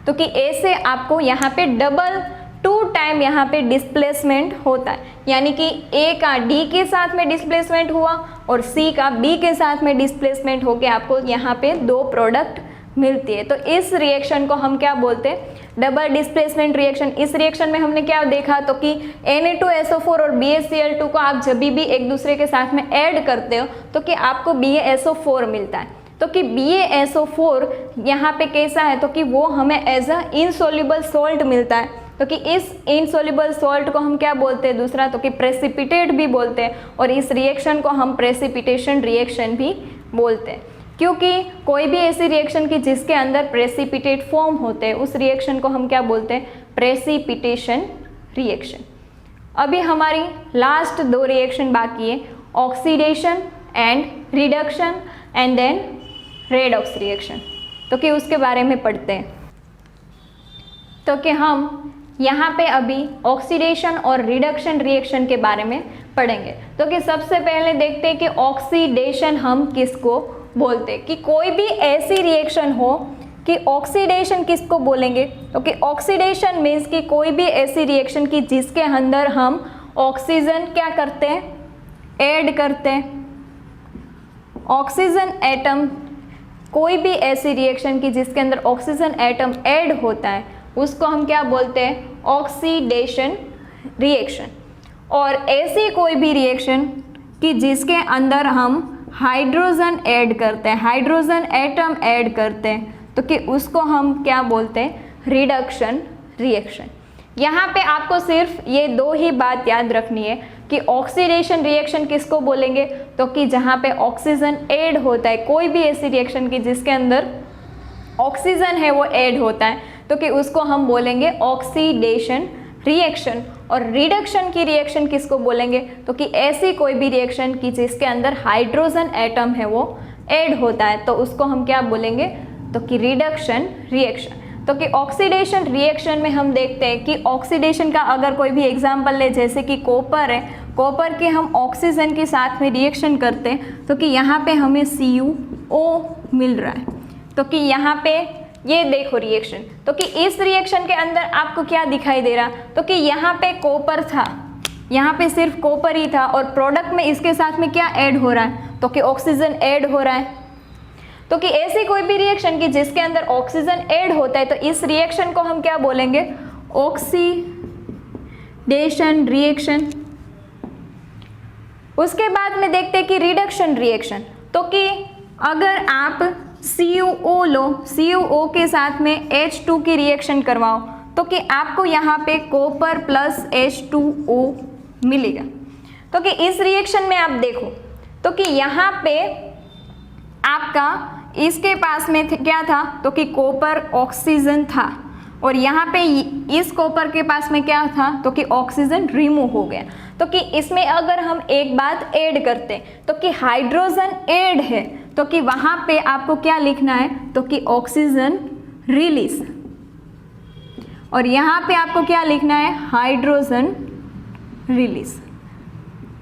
तो कि A से आपको यहाँ पे डबल 2 टाइम यहाँ पे डिस्प्लेसमेंट होता है, यानी कि A का D के साथ में डिस्प्लेसमेंट हुआ और C का B के साथ में डिस्प्लेसमेंट होके आपको यहाँ पे 2 प्रोडक्ट मिलती है। तो इस रिएक्शन को हम क्या बोलते हैं, डबल डिस्प्लेसमेंट रिएक्शन। इस रिएक्शन में हमने क्या देखा, तो कि Na2SO4 और BaCl2 को आप जब भी एक दूसरे के साथ में ऐड करते हो तो कि आपको BaSO4 मिलता है। तो कि BaSO4 यहाँ पे कैसा है, तो कि वो हमें एज अ इनसॉल्युबल सॉल्ट मिलता है। तो कि इस इनसॉल्युबल सॉल्ट को हम क्या बोलते हैं दूसरा, तो कि प्रेसिपिटेट भी बोलते हैं और इस रिएक्शन को हम प्रेसिपिटेशन रिएक्शन भी बोलते हैं। क्योंकि कोई भी ऐसी रिएक्शन की जिसके अंदर प्रेसिपिटेट फॉर्म होते हैं उस रिएक्शन को हम क्या बोलते हैं, प्रेसिपिटेशन रिएक्शन। अभी हमारी लास्ट 2 रिएक्शन बाकी है, oxidation and reduction and then redox reaction. तो कि उसके बारे में पढ़ते हैं। तो कि हम यहाँ पे अभी ऑक्सीडेशन और रिडक्शन रिएक्शन के बारे में पढ़ेंगे। तो कि सबसे पहले देखते हैं कि ऑक्सीडेशन हम किसको बोलते हैं, कि कोई भी ऐसी रिएक्शन हो कि ऑक्सीडेशन किसको बोलेंगे। तो कि ऑक्सीडेशन मीन्स कि कोई भी ऐसी रिएक्शन की जिसके अंदर हम ऑक्सीजन क्या करते हैं, ऐड करते हैं। ऑक्सीजन एटम, कोई भी ऐसी रिएक्शन की जिसके अंदर ऑक्सीजन एटम ऐड होता है उसको हम क्या बोलते हैं, ऑक्सीडेशन रिएक्शन। और ऐसी कोई भी रिएक्शन कि जिसके अंदर हम हाइड्रोजन ऐड करते हैं, हाइड्रोजन एटम ऐड करते हैं, तो कि उसको हम क्या बोलते हैं, रिडक्शन रिएक्शन। यहाँ पे आपको सिर्फ ये 2 ही बात याद रखनी है कि ऑक्सीडेशन रिएक्शन किसको बोलेंगे, तो कि जहाँ पे ऑक्सीजन ऐड होता है, कोई भी ऐसी रिएक्शन की जिसके अंदर ऑक्सीजन है वो ऐड होता है, तो कि उसको हम बोलेंगे ऑक्सीडेशन रिएक्शन। और रिडक्शन की रिएक्शन किसको बोलेंगे, तो कि ऐसी कोई भी रिएक्शन की जिसके अंदर हाइड्रोजन एटम है वो ऐड होता है, तो उसको हम क्या बोलेंगे, तो कि रिडक्शन रिएक्शन। तो कि ऑक्सीडेशन रिएक्शन में हम देखते हैं कि ऑक्सीडेशन का अगर कोई भी एग्जांपल ले, जैसे कि कॉपर है, कॉपर के हम ऑक्सीजन के साथ में रिएक्शन करते हैं, तो कि यहाँ पे हमें CuO मिल रहा है। तो कि यहाँ पे ये देखो रिएक्शन, तो कि इस रिएक्शन के अंदर आपको क्या दिखाई दे रहा, तो कि यहाँ पे कॉपर था, यहाँ पे सिर्फ कॉपर ही था और प्रोडक्ट में इसके साथ में क्या ऐड हो रहा है, तो कि ऑक्सीजन ऐड हो रहा है। तो कि ऐसी कोई भी रिएक्शन की जिसके अंदर ऑक्सीजन ऐड होता है तो इस रिएक्शन को हम क्या बोलेंगे, ऑक्सीडेशन रिएक्शन। उसके बाद में देखते हैं कि रिडक्शन रिएक्शन। तो कि अगर आप CuO लो, CuO के साथ में H2 की रिएक्शन करवाओ, तो कि आपको यहाँ पे कॉपर प्लस H2O मिलेगा। तो कि इस रिएक्शन में आप देखो, तो कि यहाँ पे आपका इसके पास में क्या था, तो कि कॉपर ऑक्सीजन था, और यहाँ पे इस कॉपर के पास में क्या था, तो कि ऑक्सीजन रिमूव हो गया। तो कि इसमें अगर हम एक बात ऐड करते हैं, तो कि हाइड्रोजन ऐड है, तो कि वहाँ पे आपको क्या लिखना है, तो कि ऑक्सीजन रिलीज, और यहाँ पे आपको क्या लिखना है, हाइड्रोजन रिलीज।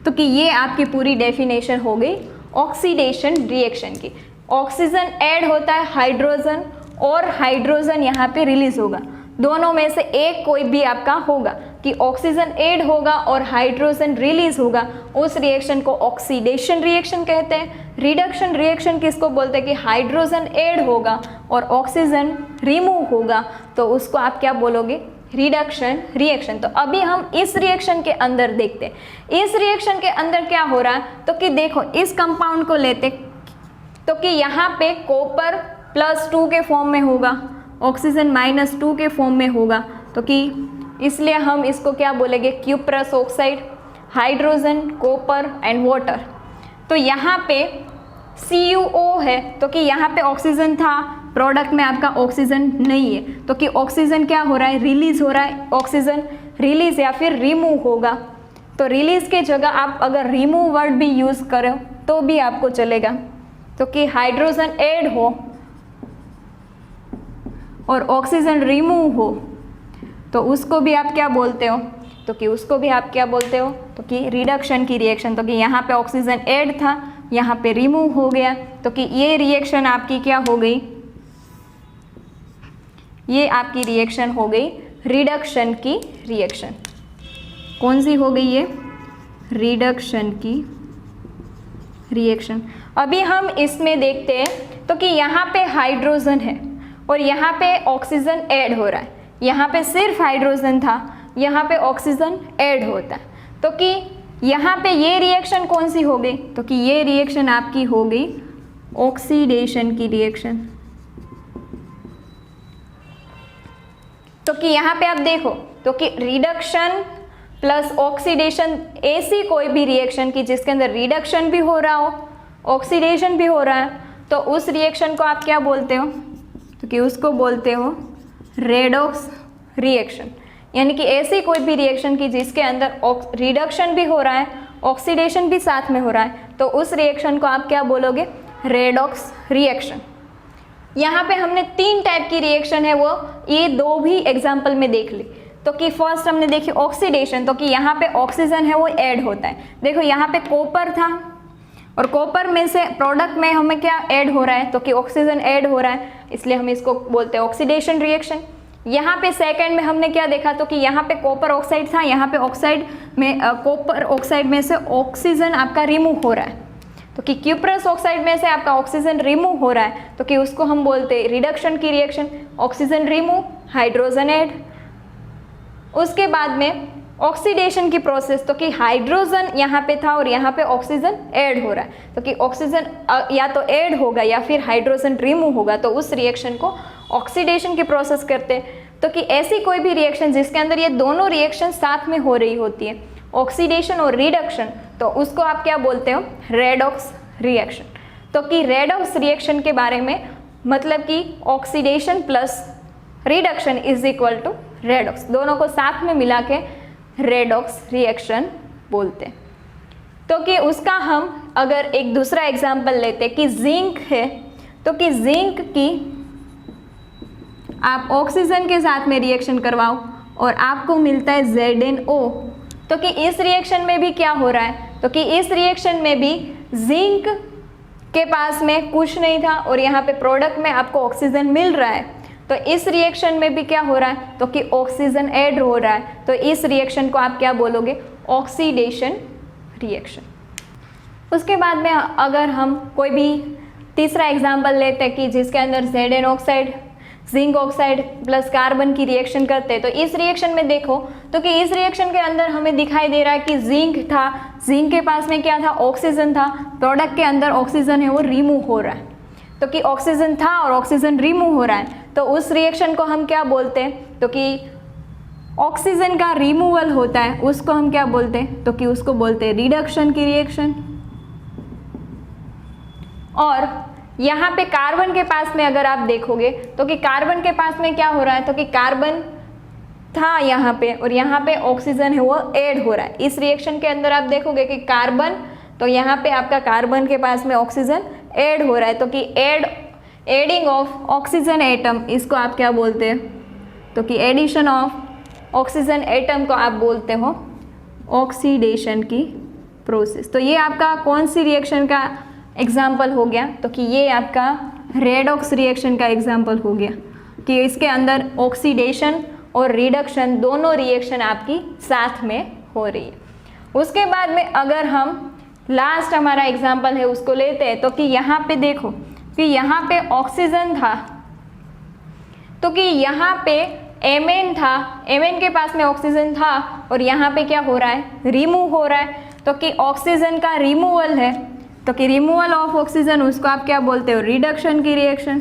तो कि ये आपकी पूरी डेफिनेशन हो गई ऑक्सीडेशन रिएक्शन की। ऑक्सीजन ऐड होता है हाइड्रोजन, और हाइड्रोजन यहाँ पे रिलीज होगा, दोनों में से एक कोई भी आपका होगा, कि ऑक्सीजन ऐड होगा और हाइड्रोजन रिलीज होगा, उस रिएक्शन को ऑक्सीडेशन रिएक्शन कहते हैं। रिडक्शन रिएक्शन किसको बोलते हैं, कि हाइड्रोजन ऐड होगा और ऑक्सीजन रिमूव होगा, तो उसको आप क्या बोलोगे, रिडक्शन रिएक्शन। तो अभी हम इस रिएक्शन के अंदर देखते हैं, इस रिएक्शन के अंदर क्या हो रहा है, तो कि देखो इस कंपाउंड को लेते, तो कि यहाँ पे कॉपर +2 के फॉर्म में होगा, ऑक्सीजन -2 के फॉर्म में होगा, तो कि इसलिए हम इसको क्या बोलेंगे, cuprous oxide, hydrogen, copper and water. तो यहाँ पे CuO है, तो कि यहाँ पे ऑक्सीजन था, प्रोडक्ट में आपका ऑक्सीजन नहीं है, तो कि ऑक्सीजन क्या हो रहा है, रिलीज हो रहा है, ऑक्सीजन रिलीज या फिर रिमूव होगा। तो रिलीज के जगह आप अगर रिमूव वर्ड भी यूज़ करो तो भी आपको चलेगा। तो कि हाइड्रोजन ऐड हो और ऑक्सीजन रिमूव हो, तो उसको भी आप क्या बोलते हो, तो कि उसको भी आप क्या बोलते हो, तो कि रिडक्शन की रिएक्शन। तो कि यहाँ पे ऑक्सीजन ऐड था, यहाँ पे रिमूव हो गया, तो कि ये रिएक्शन आपकी क्या हो गई, ये आपकी रिएक्शन हो गई रिडक्शन की रिएक्शन। कौन सी हो गई ये, रिडक्शन की रिएक्शन। अभी हम इसमें देखते हैं, तो कि यहाँ पे हाइड्रोजन है और यहाँ पे ऑक्सीजन ऐड हो रहा है, यहाँ पे सिर्फ हाइड्रोजन था, यहाँ पे ऑक्सीजन ऐड होता है, तो कि यहाँ पे ये रिएक्शन कौन सी हो गई, तो कि ये रिएक्शन आपकी हो गई ऑक्सीडेशन की रिएक्शन। तो कि यहाँ पे आप देखो, तो कि रिडक्शन प्लस ऑक्सीडेशन, ऐसी कोई भी रिएक्शन की जिसके अंदर रिडक्शन भी हो रहा हो, ऑक्सीडेशन भी हो रहा है, तो उस रिएक्शन को आप क्या बोलते हो, तो कि उसको बोलते हो रेडॉक्स रिएक्शन। यानी कि ऐसी कोई भी रिएक्शन की जिसके अंदर रिडक्शन भी हो रहा है, ऑक्सीडेशन भी साथ में हो रहा है, तो उस रिएक्शन को आप क्या बोलोगे, रेडॉक्स रिएक्शन। यहाँ पे हमने 3 टाइप की रिएक्शन है, वो ये 2 भी एग्जाम्पल में देख ली। तो कि फर्स्ट हमने देखी ऑक्सीडेशन, तो कि यहाँ पे ऑक्सीजन है वो ऐड होता है। देखो यहाँ पे कॉपर था और कॉपर में से प्रोडक्ट में हमें क्या ऐड हो रहा है, तो कि ऑक्सीजन ऐड हो रहा है, इसलिए हम इसको बोलते हैं ऑक्सीडेशन रिएक्शन। यहाँ पे सेकंड में हमने क्या देखा, तो कि यहाँ पे कॉपर ऑक्साइड था, यहाँ पे ऑक्साइड में कॉपर ऑक्साइड में से ऑक्सीजन आपका रिमूव हो रहा है, तो कि क्यूप्रस ऑक्साइड में से आपका ऑक्सीजन रिमूव हो रहा है, तो कि उसको हम बोलते हैं रिडक्शन की reaction, oxygen remove hydrogen add. उसके बाद में ऑक्सीडेशन की प्रोसेस, तो कि हाइड्रोजन यहाँ पे था और यहाँ पे ऑक्सीजन ऐड हो रहा है, तो कि ऑक्सीजन या तो ऐड होगा या फिर हाइड्रोजन रिमूव होगा, तो उस रिएक्शन को ऑक्सीडेशन की प्रोसेस करते हैं। तो कि ऐसी कोई भी रिएक्शन जिसके अंदर ये दोनों रिएक्शन साथ में हो रही होती है, ऑक्सीडेशन और रिडक्शन, तो उसको आप क्या बोलते हो, रेडॉक्स रिएक्शन। तो कि रेडॉक्स रिएक्शन के बारे में मतलब कि oxidation plus reduction is equal to redox, दोनों को साथ में मिला के रेडॉक्स रिएक्शन बोलते हैं। तो कि उसका हम अगर एक दूसरा एग्जाम्पल लेते कि जिंक है, तो कि जिंक की आप ऑक्सीजन के साथ में रिएक्शन करवाओ और आपको मिलता है ZnO। तो कि इस रिएक्शन में भी क्या हो रहा है, तो कि इस रिएक्शन में भी जिंक के पास में कुछ नहीं था और यहाँ पे प्रोडक्ट में आपको ऑक्सीजन मिल रहा है, तो इस रिएक्शन में भी क्या हो रहा है, तो कि ऑक्सीजन ऐड हो रहा है, तो इस रिएक्शन को आप क्या बोलोगे, ऑक्सीडेशन रिएक्शन। उसके बाद में अगर हम कोई भी तीसरा एग्जाम्पल लेते हैं कि जिसके अंदर Zn oxide zinc oxide plus carbon की रिएक्शन करते हैं, तो इस रिएक्शन में देखो तो कि इस रिएक्शन के अंदर हमें दिखाई दे रहा है कि जिंक था, जिंक के पास में क्या था, ऑक्सीजन था, प्रोडक्ट के अंदर ऑक्सीजन है वो रिमूव हो रहा है, तो कि ऑक्सीजन था और ऑक्सीजन रिमूव हो रहा है, तो उस रिएक्शन को हम क्या बोलते हैं, तो कि ऑक्सीजन का रिमूवल होता है उसको हम क्या बोलते हैं, तो कि उसको बोलते हैं रिडक्शन की रिएक्शन। और यहाँ पे कार्बन के पास में अगर आप देखोगे तो कि कार्बन के पास में क्या हो रहा है, तो कि कार्बन था यहाँ पे और यहाँ पे ऑक्सीजन है वो ऐड हो रहा है। इस रिएक्शन के अंदर आप देखोगे कि कार्बन, तो यहाँ पे आपका कार्बन के पास में ऑक्सीजन ऐड हो रहा है, तो कि एडिंग ऑफ ऑक्सीजन एटम, इसको आप क्या बोलते हैं, तो कि एडिशन ऑफ ऑक्सीजन एटम को आप बोलते हो ऑक्सीडेशन की प्रोसेस। तो ये आपका कौन सी रिएक्शन का एग्जाम्पल हो गया, तो कि ये आपका रेडॉक्स रिएक्शन का एग्जाम्पल हो गया कि इसके अंदर ऑक्सीडेशन और रिडक्शन दोनों रिएक्शन आपकी साथ में हो रही है। उसके बाद में अगर हम लास्ट हमारा एग्जाम्पल है उसको लेते हैं, तो कि यहाँ पे देखो कि यहाँ पे ऑक्सीजन था, तो कि यहाँ पे Mn था, Mn के पास में ऑक्सीजन था और यहाँ पे क्या हो रहा है, रिमूव हो रहा है, तो कि ऑक्सीजन का रिमूवल है, तो कि रिमूवल ऑफ ऑक्सीजन उसको आप क्या बोलते हो, रिडक्शन की रिएक्शन।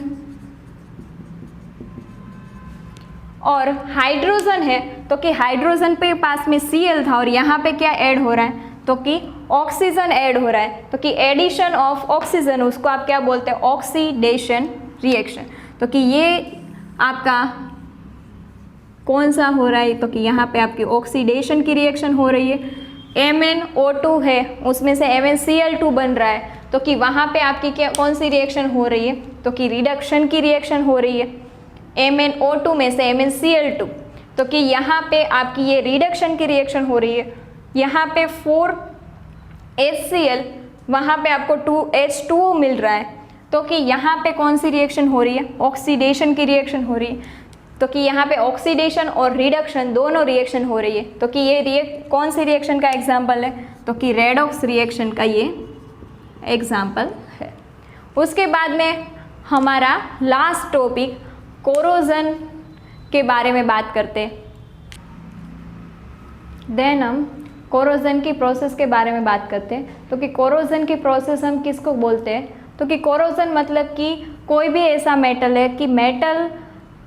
और हाइड्रोजन है, तो कि हाइड्रोजन पे पास में Cl था और यहाँ पे क्या ऐड हो रहा है, तो कि ऑक्सीजन ऐड हो रहा है, तो कि एडिशन ऑफ ऑक्सीजन उसको आप क्या बोलते हैं, ऑक्सीडेशन रिएक्शन। तो कि ये आपका कौन सा हो रहा है, तो कि यहाँ पे आपकी ऑक्सीडेशन की रिएक्शन हो रही है। MnO2 है उसमें से MnCl2 बन रहा है, तो कि वहाँ पे आपकी क्या कौन सी रिएक्शन हो रही है, तो कि रिडक्शन की रिएक्शन हो रही है MnO2 में से MnCl2, तो कि यहाँ पे आपकी ये रिडक्शन की रिएक्शन हो रही है। यहाँ पे 4HCl, वहाँ पे आपको 2H2O मिल रहा है, तो कि यहाँ पे कौन सी रिएक्शन हो रही है, ऑक्सीडेशन की रिएक्शन हो रही है, तो कि यहाँ पे ऑक्सीडेशन और रिडक्शन दोनों रिएक्शन हो रही है, तो कि ये कौन सी रिएक्शन का एग्जाम्पल है, तो कि रेडॉक्स रिएक्शन का ये एग्जाम्पल है। उसके बाद में हमारा लास्ट टॉपिक कोरोजन के बारे में बात करते हैं। देन हम कोरोजन की प्रोसेस के बारे में बात करते हैं। तो कि कोरोजन की प्रोसेस हम किसको बोलते हैं, तो कि कोरोजन मतलब कि कोई भी ऐसा मेटल है कि मेटल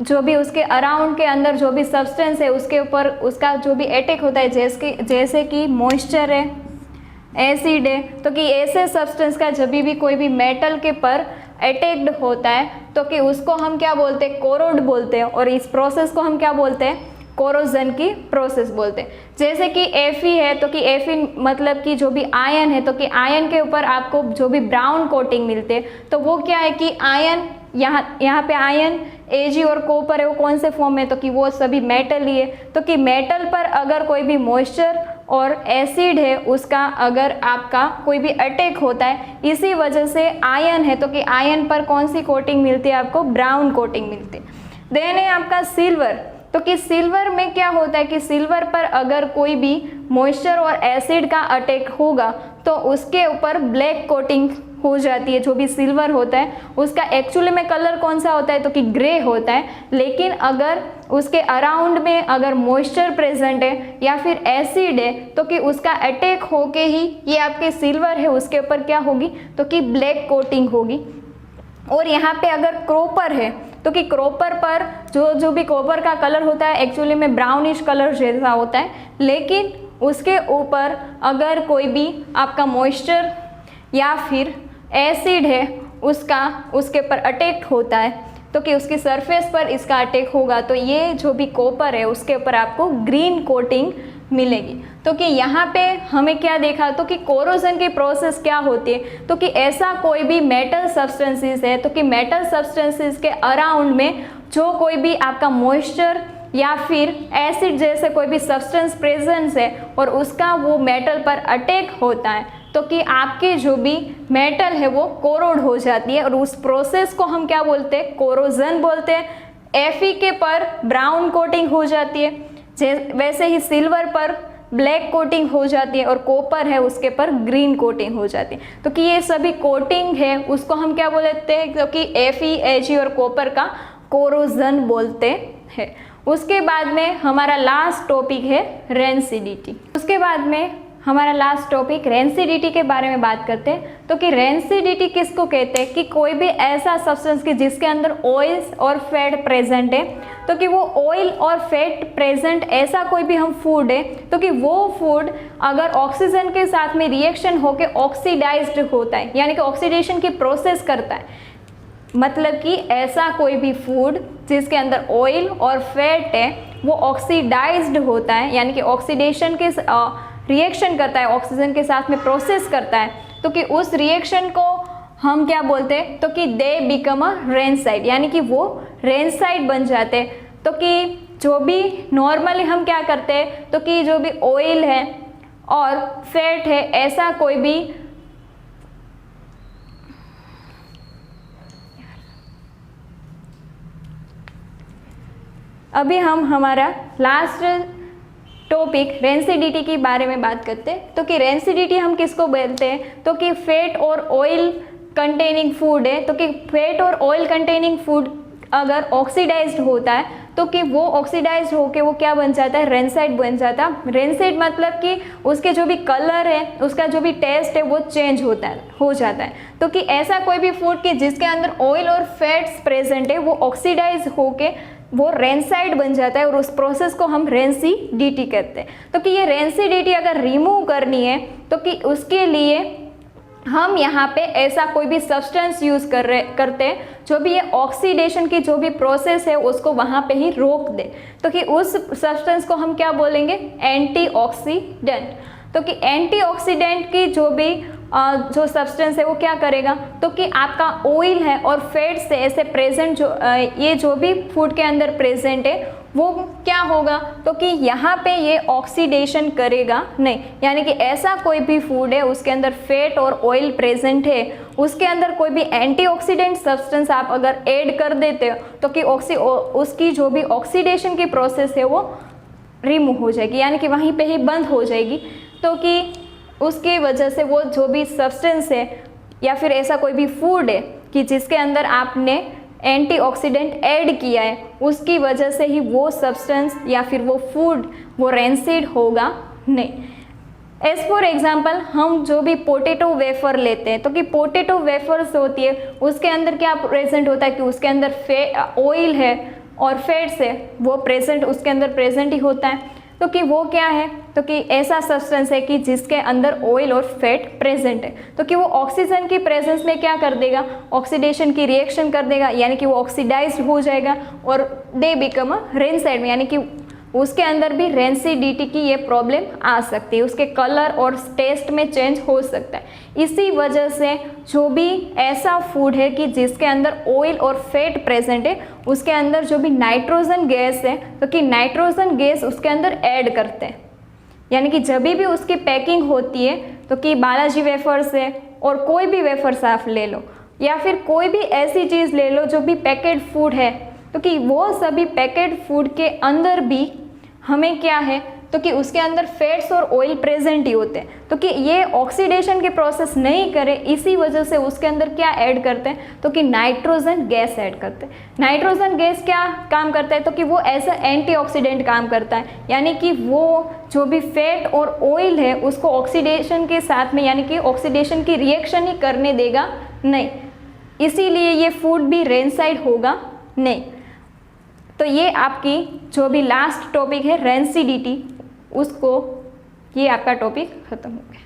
जो भी उसके अराउंड के अंदर जो भी सब्सटेंस है उसके ऊपर उसका जो भी अटैक होता है, जैसे कि मॉइस्चर है, एसिड है, तो कि ऐसे सब्सटेंस का जब भी कोई भी मेटल के पर अटैक्ड होता है तो कि उसको हम क्या बोलते हैं, कोरोड बोलते हैं, और इस प्रोसेस को हम क्या बोलते हैं, कोरोजन की प्रोसेस बोलते हैं। जैसे कि Fe है तो कि Fe मतलब कि जो भी आयन है तो कि आयन के ऊपर आपको जो भी ब्राउन कोटिंग मिलते हैं तो वो क्या है कि आयन यहाँ पे आयन Ag और कॉपर है वो कौन से फॉर्म में, तो कि वो सभी मेटल ही है। तो कि मेटल पर अगर कोई भी मॉइस्चर और एसिड है उसका अगर आपका कोई भी अटैक होता है, इसी वजह से आयन है तो कि आयन पर कौन सी कोटिंग मिलती है, आपको ब्राउन कोटिंग मिलती है। देन है आपका सिल्वर, तो कि सिल्वर में क्या होता है कि सिल्वर पर अगर कोई भी मॉइस्चर और एसिड का अटैक होगा तो उसके ऊपर ब्लैक कोटिंग हो जाती है। जो भी सिल्वर होता है उसका एक्चुअली में कलर कौन सा होता है, तो कि ग्रे होता है, लेकिन अगर उसके अराउंड में अगर मॉइस्चर प्रेजेंट है या फिर एसिड है तो कि उसका अटैक होके ही ये आपके सिल्वर है उसके ऊपर क्या होगी, तो कि ब्लैक कोटिंग होगी। और यहाँ पे अगर कॉपर है तो कि कॉपर पर जो भी कॉपर का कलर होता है एक्चुअली में ब्राउनिश कलर जैसा होता है, लेकिन उसके ऊपर अगर कोई भी आपका मॉइस्चर या फिर एसिड है उसके ऊपर अटैक होता है तो कि उसकी सरफेस पर इसका अटैक होगा तो ये जो भी कॉपर है उसके ऊपर आपको ग्रीन कोटिंग मिलेगी। तो कि यहाँ पे हमें क्या देखा, तो कि कोरोजन की प्रोसेस क्या होती है, तो कि ऐसा कोई भी मेटल सब्सटेंसेस है तो कि मेटल सब्सटेंसेस के अराउंड में जो कोई भी आपका मॉइस्चर या फिर एसिड जैसे कोई भी सब्सटेंस प्रेजेंस है और उसका वो मेटल पर अटैक होता है तो कि आपकी जो भी मेटल है वो कोरोड हो जाती है और उस प्रोसेस को हम क्या बोलते हैं, कोरोजन बोलते हैं। Fe के पर ब्राउन कोटिंग हो जाती है, वैसे ही सिल्वर पर ब्लैक कोटिंग हो जाती है और कॉपर है उसके पर ग्रीन कोटिंग हो जाती है। तो कि ये सभी कोटिंग है उसको हम क्या बोलते हैं, क्योंकि Fe, Ag और कॉपर का कोरोजन बोलते हैं। उसके बाद में हमारा लास्ट टॉपिक है रेंसिडिटी। उसके बाद में हमारा लास्ट टॉपिक रेंसिडिटी के बारे में बात करते हैं। तो कि रेंसिडिटी किसको कहते हैं, कि कोई भी ऐसा सब्सटेंस की जिसके अंदर ऑयल्स और फैट प्रेजेंट है तो कि वो ऑयल और फैट प्रेजेंट ऐसा कोई भी हम फूड है तो कि वो फूड अगर ऑक्सीजन के साथ में रिएक्शन होके ऑक्सीडाइज्ड होता है, यानी कि ऑक्सीडेशन की प्रोसेस करता है। मतलब कि ऐसा कोई भी फूड जिसके अंदर ऑयल और फैट है वो ऑक्सीडाइज्ड होता है, यानी कि ऑक्सीडेशन के रिएक्शन करता है, ऑक्सीजन के साथ में प्रोसेस करता है, तो कि उस रिएक्शन को हम क्या बोलते हैं, तो कि दे बिकम अ रेंसाइड, यानी कि वो रेंसाइड बन जाते हैं। तो कि जो भी नॉर्मली हम क्या करते हैं, तो कि जो भी ऑयल है और फैट है ऐसा कोई भी अभी हम हमारा लास्ट टॉपिक रेंसिडिटी के बारे में बात करते हैं। तो कि रेंसिडिटी हम किसको बोलते हैं, तो कि फैट और ऑयल कंटेनिंग फूड है तो कि फैट और ऑयल कंटेनिंग फूड अगर ऑक्सीडाइज्ड होता है तो कि वो ऑक्सीडाइज्ड होके वो क्या बन जाता है, रेंसाइड बन जाता है। रेंसाइड मतलब कि उसके जो भी कलर है उसका जो भी टेस्ट है वो चेंज हो जाता है। तो कि ऐसा कोई भी फूड कि जिसके अंदर ऑयल और फैट्स प्रेजेंट है वो ऑक्सीडाइज होके वो रेंसाइड बन जाता है और उस प्रोसेस को हम रेंसिडिटी कहते हैं। तो कि ये रेंसिडिटी अगर रिमूव करनी है तो कि उसके लिए हम यहाँ पे ऐसा कोई भी सब्सटेंस यूज़ करते हैं जो भी ये ऑक्सीडेशन की जो भी प्रोसेस है उसको वहाँ पे ही रोक दे। तो कि उस सब्सटेंस को हम क्या बोलेंगे, एंटीऑक्सीडेंट। तो कि एंटीऑक्सीडेंट की जो सब्सटेंस है वो क्या करेगा, तो कि आपका ऑयल है और फैट से ऐसे प्रेजेंट ये जो भी फूड के अंदर प्रेजेंट है वो क्या होगा, तो कि यहाँ पे ये ऑक्सीडेशन करेगा नहीं। यानी कि ऐसा कोई भी फूड है उसके अंदर फैट और ऑयल प्रेजेंट है उसके अंदर कोई भी एंटीऑक्सीडेंट सब्सटेंस आप अगर ऐड कर देते हो तो कि उसकी जो भी ऑक्सीडेशन की प्रोसेस है वो रिमूव हो जाएगी, यानी कि वहीं पे ही बंद हो जाएगी। तो कि उसकी वजह से वो जो भी सब्सटेंस है या फिर ऐसा कोई भी फूड है कि जिसके अंदर आपने एंटीऑक्सीडेंट ऐड किया है उसकी वजह से ही वो सब्सटेंस या फिर वो फूड वो रेंसिड होगा नहीं। एज फॉर एग्जाम्पल हम जो भी पोटैटो वेफर लेते हैं तो कि पोटैटो वेफर्स होती है उसके अंदर क्या प्रेजेंट होता है कि उसके अंदर ऑयल है और फैट्स है वो उसके अंदर प्रेजेंट ही होता है। तो कि वो क्या है, तो कि ऐसा सब्सटेंस है कि जिसके अंदर ऑयल और फैट प्रेजेंट है, तो कि वो ऑक्सीजन की प्रेजेंस में क्या कर देगा, ऑक्सीडेशन की रिएक्शन कर देगा, यानी कि वो ऑक्सीडाइज्ड हो जाएगा और दे बिकम अ रेंसाइड में, यानी कि उसके अंदर भी रेंसिडिटी की ये प्रॉब्लम आ सकती है, उसके कलर और टेस्ट में चेंज हो सकता है। इसी वजह से जो भी ऐसा फूड है कि जिसके अंदर ऑयल और फैट प्रेजेंट है, उसके अंदर जो भी नाइट्रोजन गैस है, तो कि नाइट्रोजन गैस उसके अंदर ऐड करते हैं, यानी कि जब भी उसकी पैकिंग होती है, तो कि बालाजी वेफर्स है और कोई भी वेफर्स आप ले लो या फिर कोई भी ऐसी चीज़ ले लो जो भी पैकेट फूड है, तो कि वो सभी पैकेट फूड के अंदर भी हमें क्या है, तो कि उसके अंदर फैट्स और ऑयल प्रेजेंट ही होते हैं, तो कि ये ऑक्सीडेशन के प्रोसेस नहीं करे, इसी वजह से उसके अंदर क्या ऐड करते हैं, तो कि नाइट्रोजन गैस ऐड करते हैं। नाइट्रोजन गैस क्या काम करता है, तो कि वो एज अ एंटीऑक्सीडेंट काम करता है, यानी कि वो जो भी फैट और ऑयल है उसको ऑक्सीडेशन के साथ में, यानी कि ऑक्सीडेशन की रिएक्शन ही करने देगा नहीं, इसीलिए ये फूड भी रेंसाइड होगा नहीं। तो ये आपकी जो भी लास्ट टॉपिक है रेंसिडिटी, उसको, ये आपका टॉपिक खत्म हो गया।